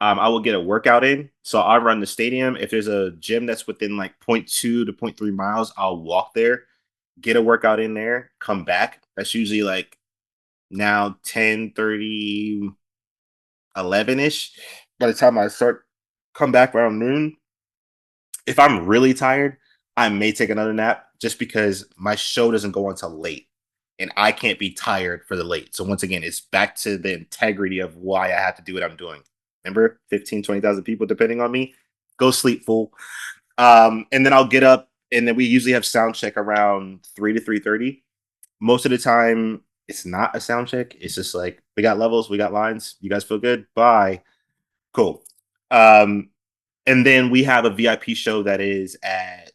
I will get a workout in. So I run the stadium. If there's a gym that's within like zero point 0.2 to zero point 0.3 miles, I'll walk there, get a workout in there, come back. That's usually like now 10:30, 11-ish. By the time I start come back around noon, if I'm really tired, I may take another nap just because my show doesn't go until late and I can't be tired for the late. So once again, it's back to the integrity of why I have to do what I'm doing. Remember, 15, 20,000 people depending on me. Go sleep, fool. And then I'll get up and then we usually have sound check around 3 to 3:30. Most of the time, it's not a sound check. It's just like, we got levels, we got lines. You guys feel good? Bye. Cool. Um, and then we have a VIP show that is at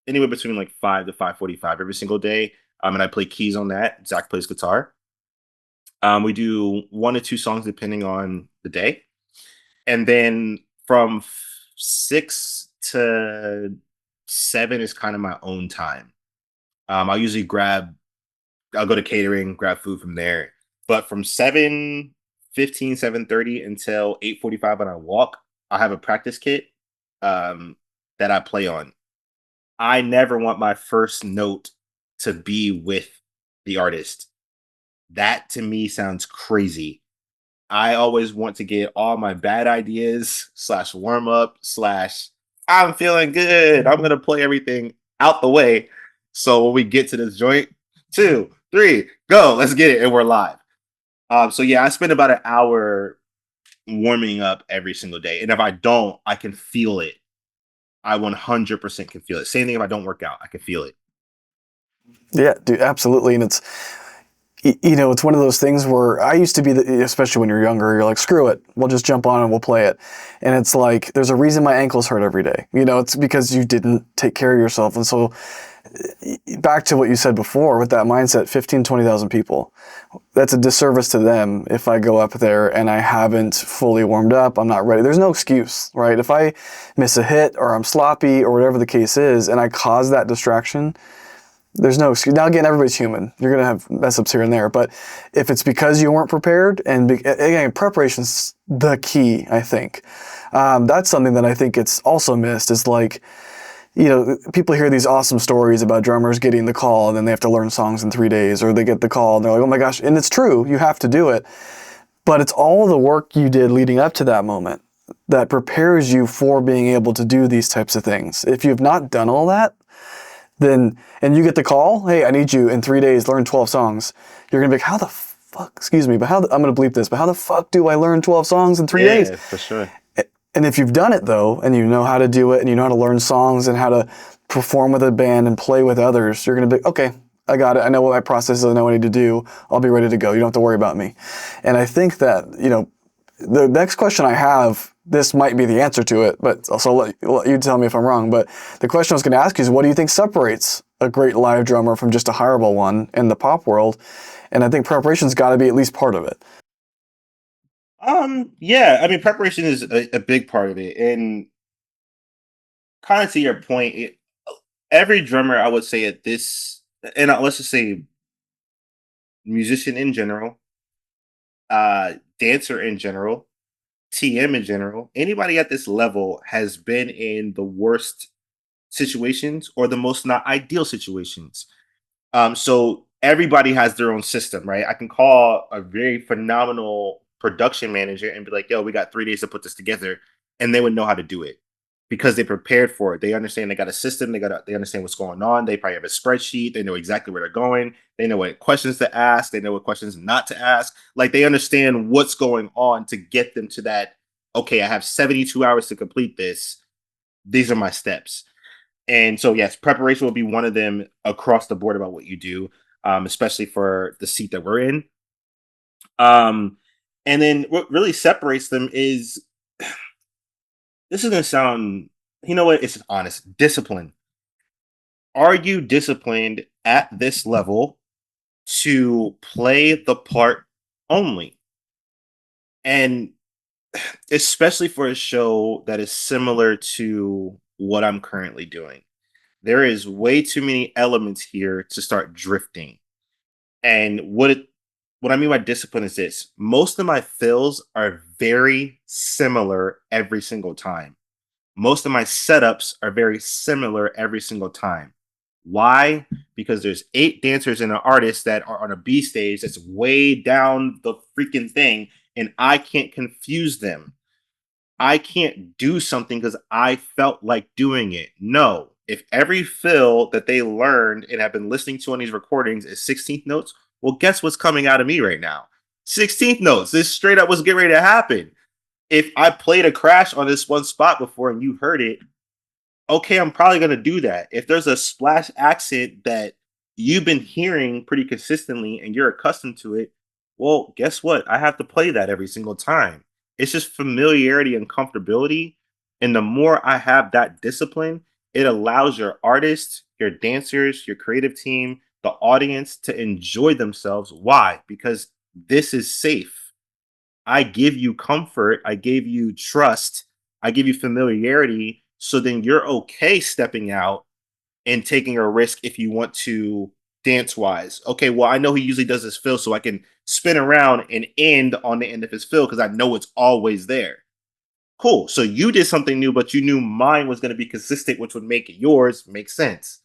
anywhere between like 5 to 5:45 every single day. And I play keys on that. Zach plays guitar. We do 1 to 2 songs depending on the day. And then from 6 to 7 is kind of my own time. I'll usually I'll go to catering, grab food from there. But from 7:15, 7:30 until 8:45 when I walk, I have a practice kit that I play on. I never want my first note to be with the artist. That to me sounds crazy. I always want to get all my bad ideas slash warm up slash I'm feeling good. I'm gonna play everything out the way. So when we get to this joint, 2, 3, go, let's get it, and we're live. So yeah, I spend about an hour warming up every single day, and if I don't, I can feel it. I 100% can feel it. Same thing if I don't work out, I can feel it. Yeah, dude, absolutely. And it's one of those things where I used to be, especially when you're younger, you're like, screw it, we'll just jump on and we'll play it. And it's like, there's a reason my ankles hurt every day. It's because you didn't take care of yourself. And so back to what you said before with that mindset, 15, 20,000 people, that's a disservice to them if I go up there and I haven't fully warmed up, I'm not ready. There's no excuse, right? If I miss a hit or I'm sloppy or whatever the case is, and I cause that distraction, there's no excuse. Now, again, everybody's human. You're going to have mess ups here and there. But if it's because you weren't prepared, and again, preparation's the key, I think. That's something that I think it's also missed is like, people hear these awesome stories about drummers getting the call and then they have to learn songs in 3 days, or they get the call and they're like, oh my gosh. And it's true. You have to do it. But it's all the work you did leading up to that moment that prepares you for being able to do these types of things. If you've not done all that, then, and you get the call, hey, I need you in 3 days, learn 12 songs. You're going to be like, how the fuck, excuse me, but I'm going to bleep this, but how the fuck do I learn 12 songs in 3 days? Yeah, for sure. And if you've done it though, and you know how to do it, and you know how to learn songs and how to perform with a band and play with others, you're going to be, okay, I got it. I know what my process is. I know what I need to do. I'll be ready to go. You don't have to worry about me. And I think that, the next question I have, this might be the answer to it, but also let you tell me if I'm wrong. But the question I was going to ask you is, what do you think separates a great live drummer from just a hireable one in the pop world? And I think preparation's got to be at least part of it. Yeah, I mean, preparation is a big part of it. And kind of to your point, every drummer, I would say at this, and let's just say musician in general, dancer in general, TM in general, anybody at this level has been in the worst situations or the most not ideal situations. So everybody has their own system, right? I can call a very phenomenal production manager and be like, yo, we got 3 days to put this together. And they would know how to do it because they prepared for it. They understand they got a system. They understand what's going on. They probably have a spreadsheet. They know exactly where they're going. They know what questions to ask. They know what questions not to ask. Like they understand what's going on to get them to that. Okay, I have 72 hours to complete this. These are my steps. And so, yes, preparation will be one of them across the board about what you do, especially for the seat that we're in. And then what really separates them is this is going to sound, you know what? It's honest discipline. Are you disciplined at this level to play the part only? And especially for a show that is similar to what I'm currently doing. There is way too many elements here to start drifting. And what I mean by discipline is this. Most of my fills are very similar every single time. Most of my setups are very similar every single time. Why? Because there's 8 dancers and an artist that are on a B stage that's way down the freaking thing, and I can't confuse them. I can't do something because I felt like doing it. No. If every fill that they learned and have been listening to on these recordings is 16th notes, well, guess what's coming out of me right now? 16th notes. This straight up was getting ready to happen. If I played a crash on this one spot before and you heard it, okay, I'm probably going to do that. If there's a splash accent that you've been hearing pretty consistently and you're accustomed to it, well, guess what? I have to play that every single time. It's just familiarity and comfortability. And the more I have that discipline, it allows your artists, your dancers, your creative team, the audience to enjoy themselves. Why? Because this is safe. I give you comfort, I gave you trust, I give you familiarity. So then you're okay stepping out and taking a risk if you want to dance wise. Okay, well, I know he usually does his fill, so I can spin around and end on the end of his fill because I know it's always there. Cool. So you did something new, but you knew mine was going to be consistent, which would make yours make sense.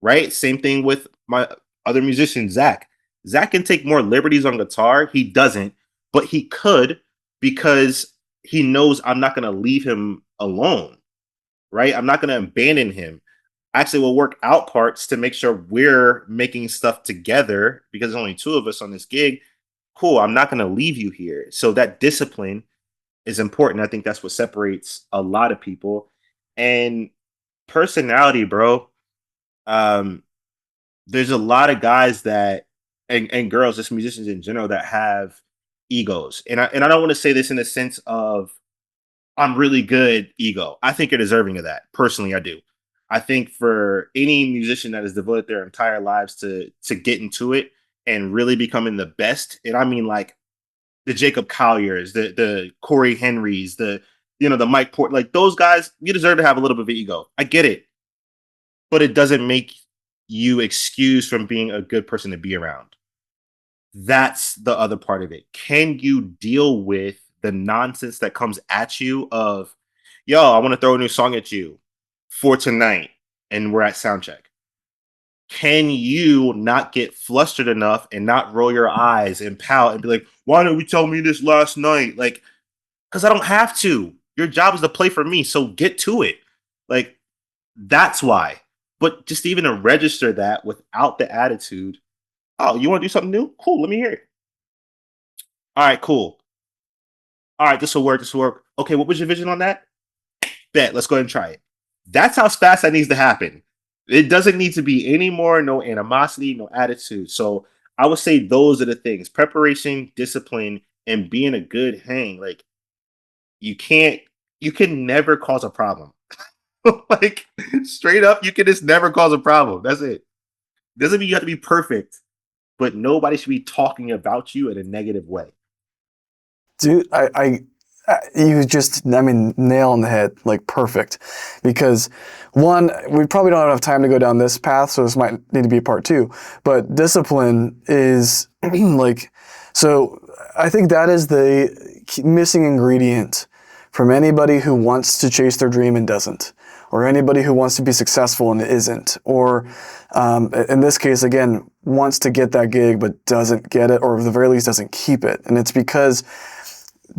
Right? Same thing with my other musician, Zach. Zach can take more liberties on guitar. He doesn't, but he could because he knows I'm not going to leave him alone. Right? I'm not going to abandon him. Actually, we'll work out parts to make sure we're making stuff together because there's only 2 of us on this gig. Cool. I'm not going to leave you here. So that discipline is important. I think that's what separates a lot of people. And personality, bro. Um, there's a lot of guys that and girls, just musicians in general, that have egos. And I don't want to say this in the sense of I'm really good ego. I think you're deserving of that. Personally, I do. I think for any musician that has devoted their entire lives to get into it and really becoming the best, and I mean like the Jacob Colliers, the Corey Henrys, the Mike Port, like those guys, you deserve to have a little bit of ego. I get it, but it doesn't make you excused from being a good person to be around. That's the other part of it. Can you deal with the nonsense that comes at you of, yo, I want to throw a new song at you for tonight, and we're at soundcheck? Can you not get flustered enough and not roll your eyes and pout and be like, why didn't we tell me this last night? Like, because I don't have to. Your job is to play for me, so get to it. Like, that's why. But just even to register that without the attitude, oh, you want to do something new? Cool, let me hear it. All right, cool. All right, this will work. This will work. Okay, what was your vision on that? Bet. Let's go ahead and try it. That's how fast that needs to happen. It doesn't need to be any more, no animosity, no attitude. So I would say those are the things: preparation, discipline, and being a good hang. Like you can't, you can never cause a problem. Like straight up, you can just never cause a problem. That's it. Doesn't mean you have to be perfect, but nobody should be talking about you in a negative way. Dude, you just, I mean, nail on the head, like perfect. Because one, we probably don't have enough time to go down this path, so this might need to be part 2. But discipline is like, so I think that is the missing ingredient from anybody who wants to chase their dream and doesn't, or anybody who wants to be successful and isn't, or in this case, again, wants to get that gig but doesn't get it, or at the very least doesn't keep it. And it's because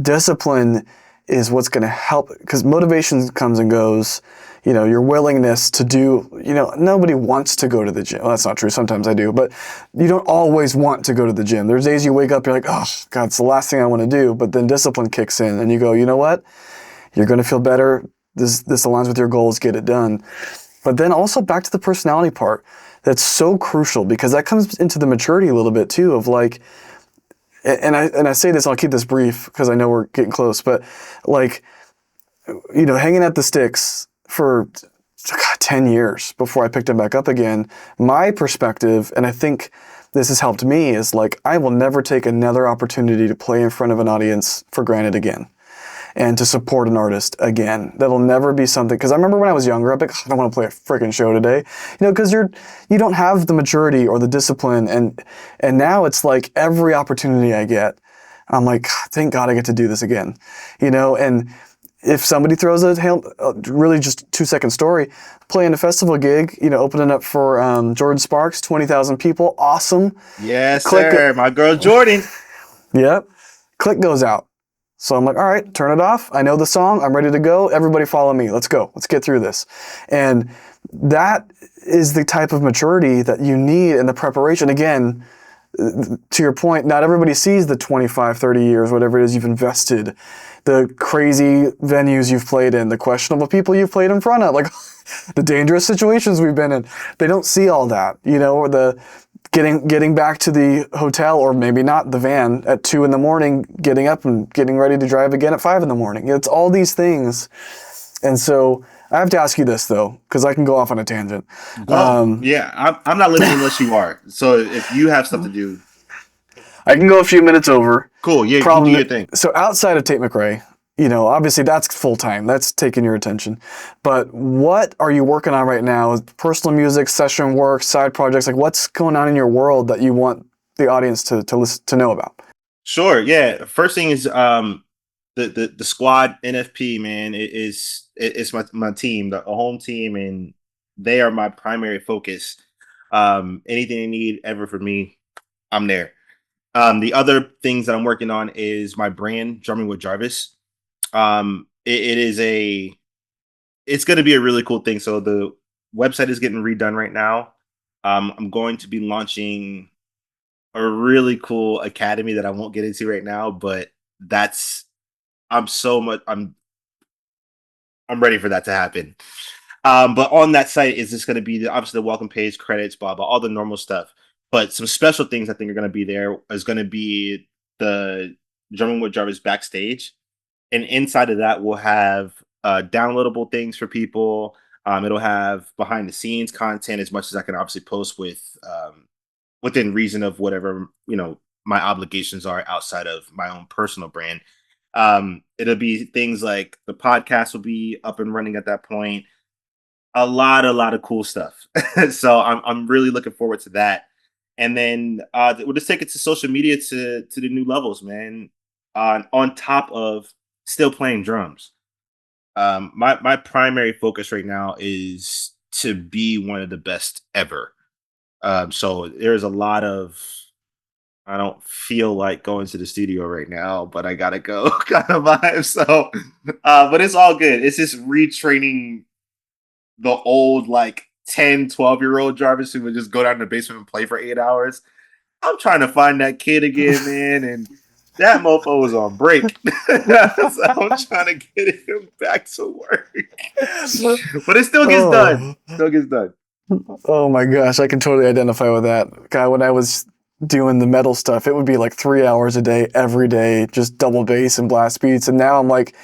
discipline is what's going to help, because motivation comes and goes. You know, your willingness to do, you know, nobody wants to go to the gym. Well, that's not true. Sometimes I do, but you don't always want to go to the gym. There's days you wake up, you're like, oh God, it's the last thing I want to do. But then discipline kicks in and you go, you know what? You're going to feel better. This aligns with your goals, get it done. But then also back to the personality part. That's so crucial, because that comes into the maturity a little bit too, of like, and I say this, I'll keep this brief because I know we're getting close, but like, you know, hanging at the sticks for 10 years before I picked him back up again, my perspective, and I think this has helped me, is like, I will never take another opportunity to play in front of an audience for granted again. and to support an artist again. That'll never be something, because I remember when I was younger, I'd be like, I don't want to play a freaking show today, because you don't have the maturity or the discipline, and now it's like every opportunity I get, I'm like, thank God I get to do this again, and if somebody throws a really just 2-second story, playing a festival gig, opening up for Jordin Sparks, 20,000 people, awesome. Yes, sir. My girl Jordin. Yep. Click goes out. So I'm like, all right, turn it off. I know the song. I'm ready to go. Everybody follow me. Let's go. Let's get through this. And that is the type of maturity that you need in the preparation. Again, to your point, not everybody sees the 25, 30 years, whatever it is you've invested, the crazy venues you've played in, the questionable people you've played in front of, like the dangerous situations we've been in. They don't see all that, or the getting back to the hotel, or maybe not, the van at 2 a.m, getting up and getting ready to drive again at 5 a.m. It's all these things. And so I have to ask you this, though, because I can go off on a tangent. Yeah, I'm not listening unless you are. So if you have stuff to do, I can go a few minutes over. Cool. Yeah, you do your thing. So outside of Tate McRae, obviously that's full time. That's taking your attention. But what are you working on right now? Personal music, session work, side projects. Like, what's going on in your world that you want the audience to listen, to know about? Sure. Yeah. First thing is the squad NFP, man. It's my team, the home team, and they are my primary focus. Anything they need ever from me, I'm there. The other things that I'm working on is my brand, Drumming with Jarvis. It's going to be a really cool thing. So the website is getting redone right now. I'm going to be launching a really cool academy that I won't get into right now, but I'm ready for that to happen. But on that site is just going to be obviously the welcome page, credits, blah, blah, all the normal stuff. But some special things I think are going to be there is going to be the Drumming with Jarvis backstage. And inside of that, we'll have downloadable things for people. It'll have behind the scenes content as much as I can obviously post within reason of whatever, my obligations are outside of my own personal brand. It'll be things like the podcast will be up and running at that point. A lot of cool stuff. So I'm really looking forward to that. And then we'll just take it to social media to the new levels, man. On top of still playing drums. My primary focus right now is to be one of the best ever. So there's a lot of, I don't feel like going to the studio right now, but I gotta go kind of vibe. So, but it's all good. It's just retraining the old, like 10, 12-year-old Jarvis who would just go down to the basement and play for 8 hours. I'm trying to find that kid again, man. And that mofo was on break. So I'm trying to get him back to work. But it still gets done. Still gets done. Oh my gosh, I can totally identify with that. God, when I was doing the metal stuff, it would be like 3 hours a day, every day, just double bass and blast beats. And now I'm like,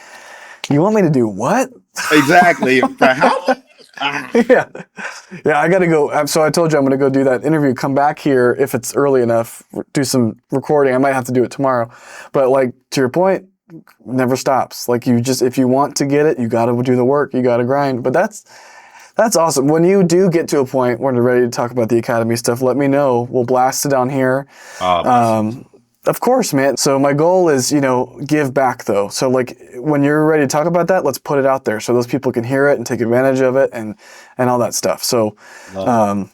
you want me to do what? Exactly. How? Yeah, I gotta go. So I told you I'm gonna go do that interview. Come back here if it's early enough. Do some recording. I might have to do it tomorrow. But like, to your point, never stops. Like, if you want to get it, you gotta do the work. You gotta grind. But that's awesome. When you do get to a point where you're ready to talk about the academy stuff, let me know. We'll blast it on here. Of course, man. So my goal is, give back though. So like, when you're ready to talk about that, let's put it out there so those people can hear it and take advantage of it and all that stuff. So, of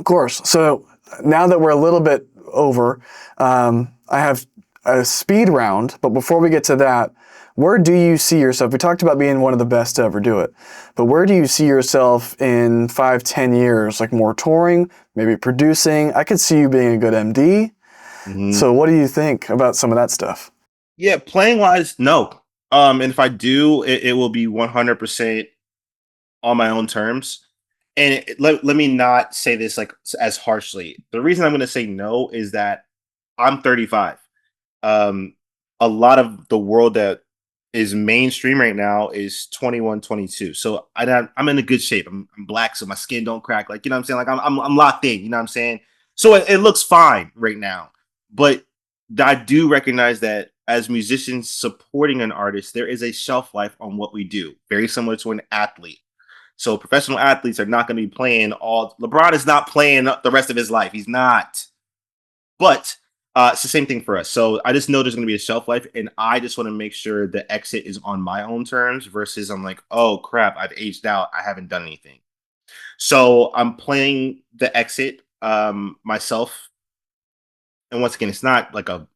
course. So now that we're a little bit over, I have a speed round, but before we get to that, where do you see yourself? We talked about being one of the best to ever do it, but where do you see yourself in 5-10 years? Like, more touring, maybe producing? I could see you being a good MD. Mm-hmm. So what do you think about some of that stuff? Yeah, playing wise, no. And if I do, it will be 100% on my own terms. And let me not say this like as harshly. The reason I'm going to say no is that I'm 35. A lot of the world that is mainstream right now is 21, 22. So I'm in a good shape. I'm black, so my skin don't crack. Like, you know what I'm saying? Like, I'm locked in. You know what I'm saying? So it looks fine right now. But I do recognize that as musicians supporting an artist, there is a shelf life on what we do, very similar to an athlete. So professional athletes are not going to be playing all. LeBron is not playing the rest of his life. He's not. But it's the same thing for us. So I just know there's going to be a shelf life, and I just want to make sure the exit is on my own terms versus I'm like, oh crap, I've aged out. I haven't done anything. So I'm playing the exit myself. And once again, it's not like a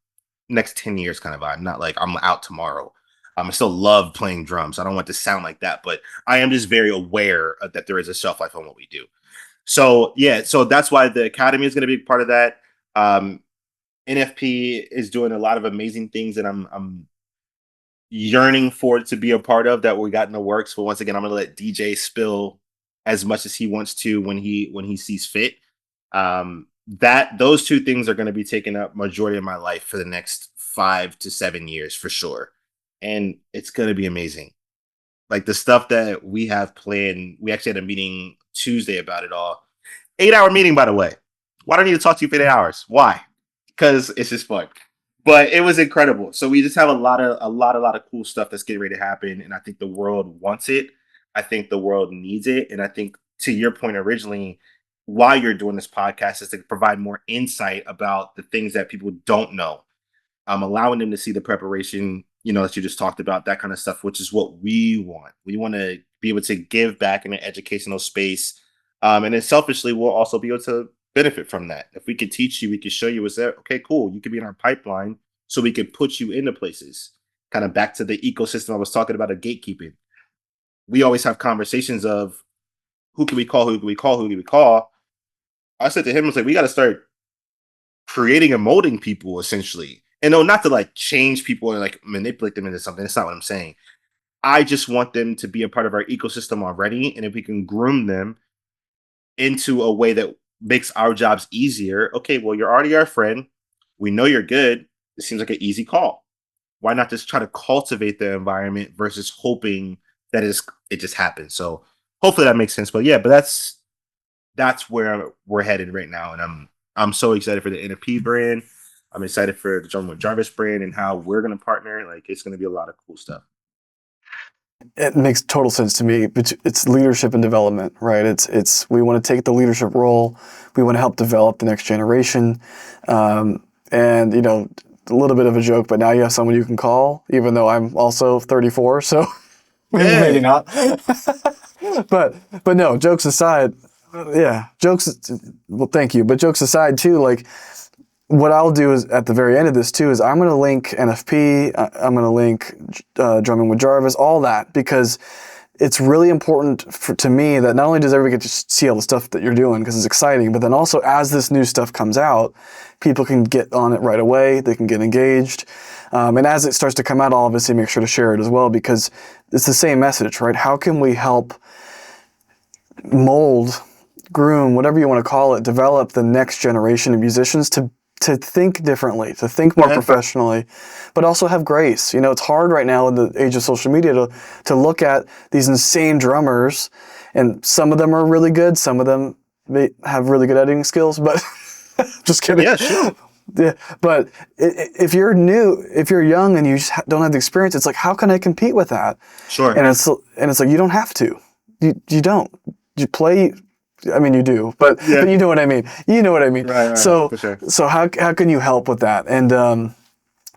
next 10 years kind of vibe. Not like I'm out tomorrow. I still love playing drums. I don't want to sound like that, but I am just very aware that there is a shelf life on what we do. So yeah, so that's why the academy is going to be part of that. Um, NFP is doing a lot of amazing things that I'm yearning for it to be a part of that we got in the works. But once again, I'm going to let DJ spill as much as he wants to when he sees fit. That those two things are going to be taking up majority of my life for the next 5 to 7 years for sure, and it's going to be amazing. Like the stuff that we have planned. We actually had a meeting Tuesday about it all. 8-hour meeting, by the way. Why do I need to talk to you for 8 hours? Why? Because it's just fun. But it was incredible. So we just have a lot of cool stuff that's getting ready to happen, and I think the world wants it. I think the world needs it, and I think to your point originally, why you're doing this podcast is to provide more insight about the things that people don't know. Allowing them to see the preparation, that you just talked about, that kind of stuff, which is what we want. We want to be able to give back in an educational space. And then selfishly, we'll also be able to benefit from that. If we could teach you, we could show you what's there. Okay, cool. You could be in our pipeline so we could put you into places. Kind of back to the ecosystem I was talking about of gatekeeping. We always have conversations of who can we call, who can we call, who can we call. I said to him, I was like, we got to start creating and molding people essentially. And no, not to like change people or like manipulate them into something. That's not what I'm saying. I just want them to be a part of our ecosystem already. And if we can groom them into a way that makes our jobs easier, okay, well, you're already our friend. We know you're good. It seems like an easy call. Why not just try to cultivate the environment versus hoping that it just happens? So hopefully that makes sense. But yeah, but that's where we're headed right now. And I'm so excited for the NFP brand. I'm excited for the John with Jarvis brand and how we're going to partner. Like, it's going to be a lot of cool stuff. It makes total sense to me. It's leadership and development, right? It's we want to take the leadership role. We want to help develop the next generation. And, a little bit of a joke, but now you have someone you can call, even though I'm also 34, so maybe not. but no, jokes aside, well, thank you. But jokes aside too, like, what I'll do is at the very end of this too is I'm going to link NFP, I'm going to link Drumming with Jarvis, all that, because it's really important to me that not only does everybody get to see all the stuff that you're doing because it's exciting, but then also as this new stuff comes out, people can get on it right away, they can get engaged. And as it starts to come out, I'll obviously make sure to share it as well, because it's the same message, right? How can we help mold, groom, whatever you want to call it, develop the next generation of musicians to think differently, to think more professionally, but also have grace. It's hard right now in the age of social media to look at these insane drummers, and some of them are really good, some of them may have really good editing skills, but just kidding. Yeah, sure. Yeah, but if you're new, if you're young and you just don't have the experience, it's like, how can I compete with that? Sure. And it's like, you don't have to. You don't. You play. I mean, you do, but you know what I mean. You know what I mean. Right, so, for sure. So how can you help with that? And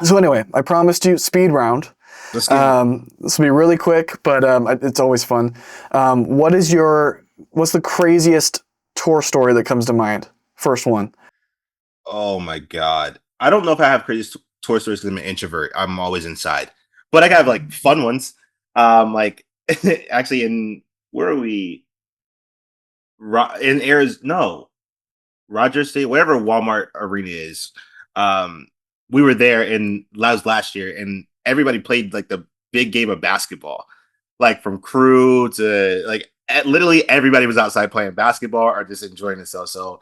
so anyway, I promised you speed round. This will be really quick, but it's always fun. What's the craziest tour story that comes to mind? First one. Oh my God. I don't know if I have crazy tour stories because I'm an introvert. I'm always inside, but I have like fun ones. Like actually where are we? In Arizona, no, Rogers State, whatever Walmart arena is. We were there and that was last year, and everybody played like the big game of basketball, like from crew to like literally everybody was outside playing basketball or just enjoying themselves. So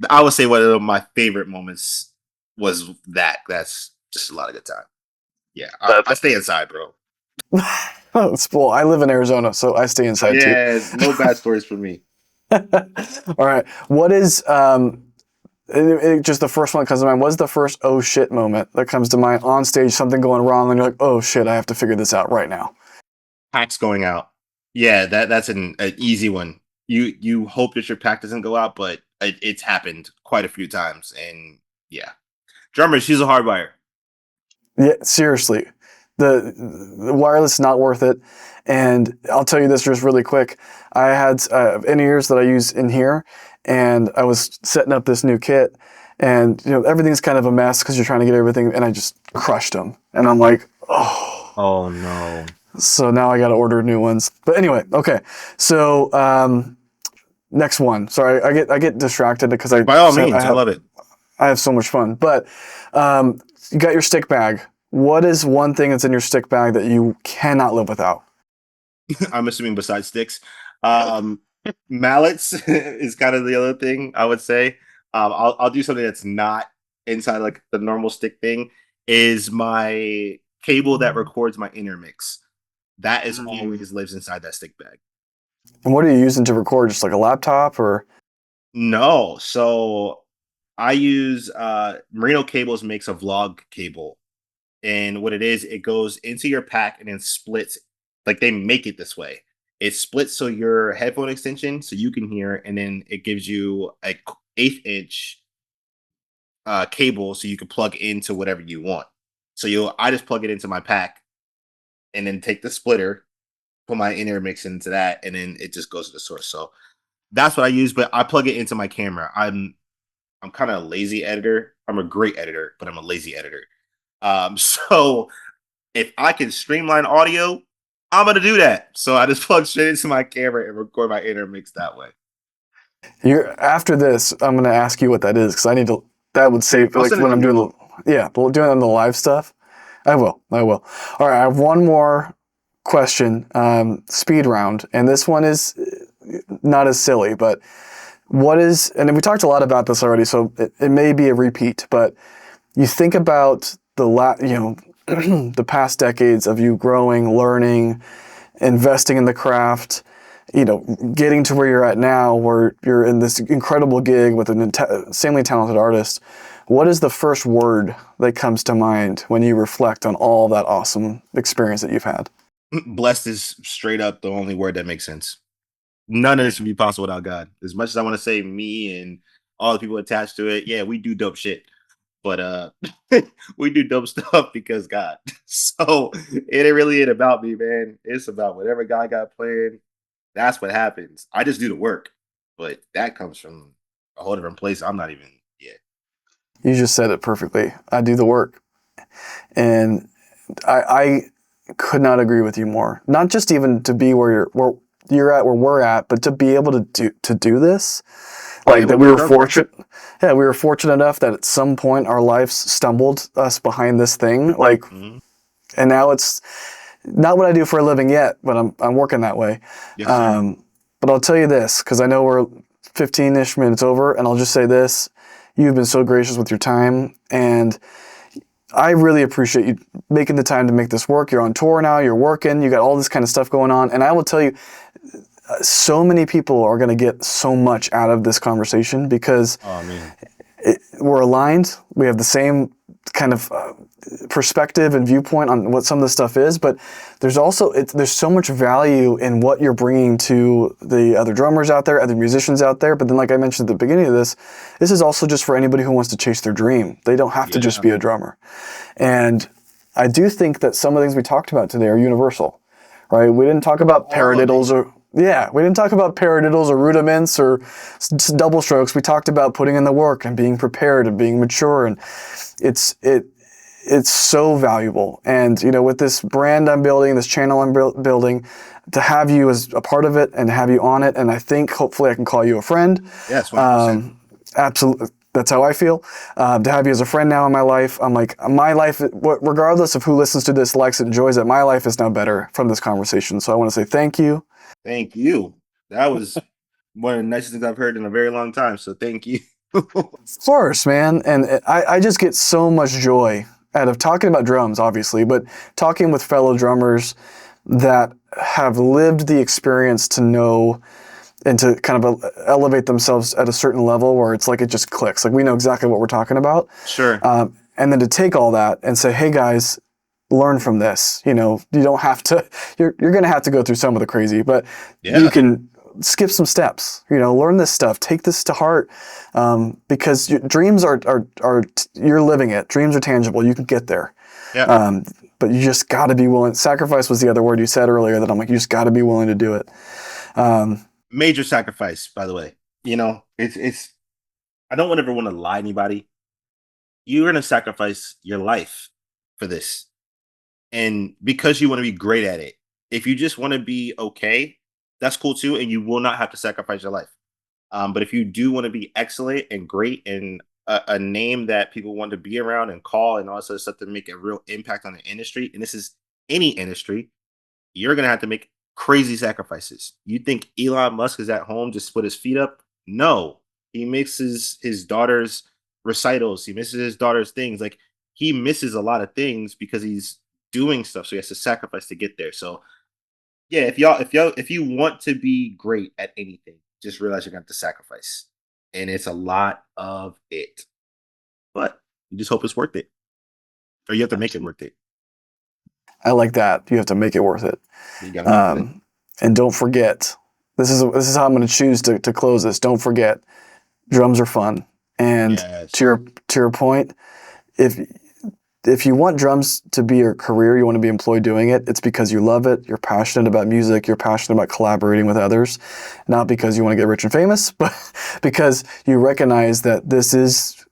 I would say one of my favorite moments was that. That's just a lot of good time. Yeah, I stay inside, bro. Well, I live in Arizona, so I stay inside too. Yeah, no bad stories for me. All right. What is just the first one that comes to mind. What's the first oh shit moment that comes to mind on stage? Something going wrong, and you're like, oh shit, I have to figure this out right now. Packs going out. Yeah, that's an easy one. You hope that your pack doesn't go out, but it's happened quite a few times. And yeah, drummer, she's a hardwire. Yeah, seriously, the wireless is not worth it. And I'll tell you this just really quick. I had in-ears that I use in here, and I was setting up this new kit, and everything's kind of a mess because you're trying to get everything, and I just crushed them. And I'm like, oh. Oh no. So now I got to order new ones. But anyway, okay. So next one. Sorry, I get distracted because By all means, I love it. I have so much fun. But you got your stick bag. What is one thing that's in your stick bag that you cannot live without? I'm assuming besides sticks, mallets is kind of the other thing I would say. I'll do something that's not inside like the normal stick thing. Is my cable that records my intermix. That is always lives inside that stick bag. And what are you using to record? Just like a laptop or? No. So I use Merino Cables makes a vlog cable. And what it is, it goes into your pack and then splits. Like they make it this way. It splits so your headphone extension so you can hear, and then it gives you a 1/8" cable so you can plug into whatever you want. So I just plug it into my pack and then take the splitter, put my intermix into that, and then it just goes to the source. So that's what I use, but I plug it into my camera. I'm kind of a lazy editor. I'm a great editor, but I'm a lazy editor. So if I can streamline audio, I'm gonna do that. So I just plug straight into my camera and record my intermix that way. After this, I'm gonna ask you what that is because I need to. That would save like when I'm doing doing it on the live stuff. I will. All right, I have one more question. Speed round, and this one is not as silly, but what is? And we talked a lot about this already, so it may be a repeat. But you think about the past decades of you growing, learning, investing in the craft, getting to where you're at now, where you're in this incredible gig with an insanely talented artist. What is the first word that comes to mind when you reflect on all that awesome experience that you've had? Blessed is straight up the only word that makes sense. None of this would be possible without God. As much as I want to say me and all the people attached to it, yeah, we do dope shit. But we do dope stuff because God. So it really ain't about me, man. It's about whatever God got planned. That's what happens. I just do the work. But that comes from a whole different place. I'm not even, yeah. You just said it perfectly. I do the work. And I could not agree with you more. Not just even to be where you're at, where we're at, but to be able to do this. Like that we were fortunate. Yeah, we were fortunate enough that at some point our lives stumbled us behind this thing. Like, and now it's not what I do for a living yet, but I'm working that way. Yes, but I'll tell you this, because I know we're 15-ish minutes over, and I'll just say this. You've been so gracious with your time, and I really appreciate you making the time to make this work. You're on tour now, you're working, you got all this kind of stuff going on, and I will tell you, so many people are going to get so much out of this conversation because we're aligned. We have the same kind of perspective and viewpoint on what some of this stuff is, but there's also there's so much value in what you're bringing to the other drummers out there, other musicians out there. But then, like I mentioned at the beginning of this is also just for anybody who wants to chase their dream. They don't have to just be a drummer. And I do think that some of the things we talked about today are universal, right? We didn't talk about paradiddles or we didn't talk about paradiddles or rudiments or double strokes. We talked about putting in the work and being prepared and being mature, and it's so valuable. And with this brand I'm building, this channel I'm building, to have you as a part of it and have you on it, and I think hopefully I can call you a friend. Yes, 100%. Absolutely. That's how I feel. To have you as a friend now in my life, I'm like, my life, regardless of who listens to this, likes it, enjoys it, my life is now better from this conversation. So I want to say thank you. Thank you. That was one of the nicest things I've heard in a very long time. So thank you. Of course, man. And I just get so much joy out of talking about drums, obviously, but talking with fellow drummers that have lived the experience to know and to kind of elevate themselves at a certain level where it's like it just clicks. Like we know exactly what we're talking about. Sure. And then to take all that and say, hey guys, learn from this. You know, you don't have to. You're going to have to go through some of the crazy, but you can skip some steps. You know, learn this stuff. Take this to heart, because your dreams are you're living it. Dreams are tangible. You can get there. Yeah. But you just got to be willing. Sacrifice was the other word you said earlier that I'm like, you just got to be willing to do it. Major sacrifice, by the way. You know, it's. I don't ever want to lie to anybody. You're going to sacrifice your life for this, and because you want to be great at it. If you just want to be okay, that's cool too, and you will not have to sacrifice your life. But if you do want to be excellent and great and a name that people want to be around and call and all this other stuff to make a real impact on the industry, and this is any industry, you're going to have to make crazy sacrifices. You think Elon Musk is at home just put his feet up? No. He misses his daughter's recitals. He misses his daughter's things. Like, he misses a lot of things because he's doing stuff. So he has to sacrifice to get there. So yeah, if you want to be great at anything, just realize you're going to have to sacrifice. And it's a lot of it. But you just hope it's worth it. Or you have to make it worth it. I like that. You have to make it worth it. You gotta make it. And don't forget, this is how I'm going to choose to close this. Don't forget, drums are fun. And to your point, if you want drums to be your career, you want to be employed doing it, it's because you love it, you're passionate about music, you're passionate about collaborating with others, not because you want to get rich and famous, but because you recognize that this is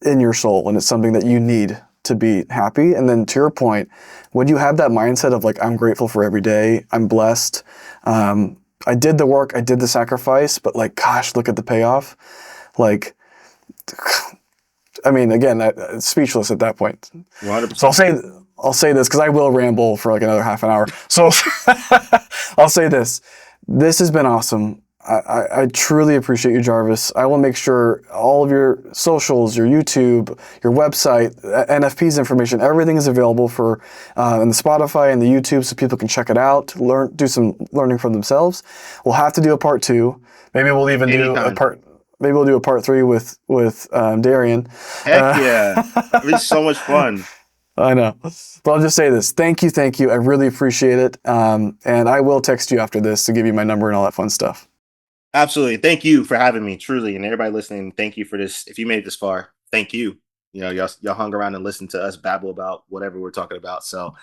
in your soul and it's something that you need to be happy. And then to your point, when you have that mindset of like, I'm grateful for every day, I'm blessed, I did the work, I did the sacrifice, but like, gosh, look at the payoff. Like, I mean, again, I'm speechless at that point. 100%. So I'll say this because I will ramble for like another half an hour. So I'll say this. This has been awesome. I truly appreciate you, Jarvis. I will make sure all of your socials, your YouTube, your website, NFP's information, everything is available for in the Spotify and the YouTube so people can check it out, do some learning for themselves. We'll have to do a part 2. Maybe we'll even do a part. Maybe we'll do a part 3 with Darian. Heck yeah. It'll be so much fun. I know. But I'll just say this. Thank you. I really appreciate it. And I will text you after this to give you my number and all that fun stuff. Absolutely. Thank you for having me, truly. And everybody listening, thank you for this. If you made it this far, thank you. You know, y'all hung around and listened to us babble about whatever we're talking about. So,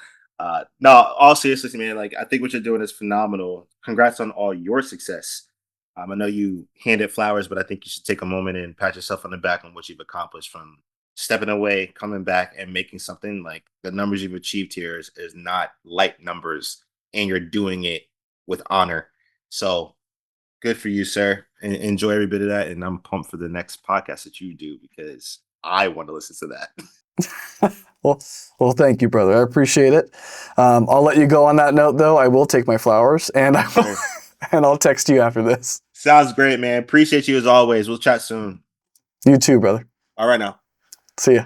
no, all seriousness, man, like, I think what you're doing is phenomenal. Congrats on all your success. I know you handed flowers, but I think you should take a moment and pat yourself on the back on what you've accomplished from stepping away, coming back, and making something. Like, the numbers you've achieved here is not light numbers, and you're doing it with honor. So good for you, sir. And enjoy every bit of that. And I'm pumped for the next podcast that you do because I want to listen to that. Well, thank you, brother. I appreciate it. I'll let you go on that note, though. I will take my flowers, and I'll text you after this. Sounds great, man. Appreciate you as always. We'll chat soon. You too, brother. All right now. See ya.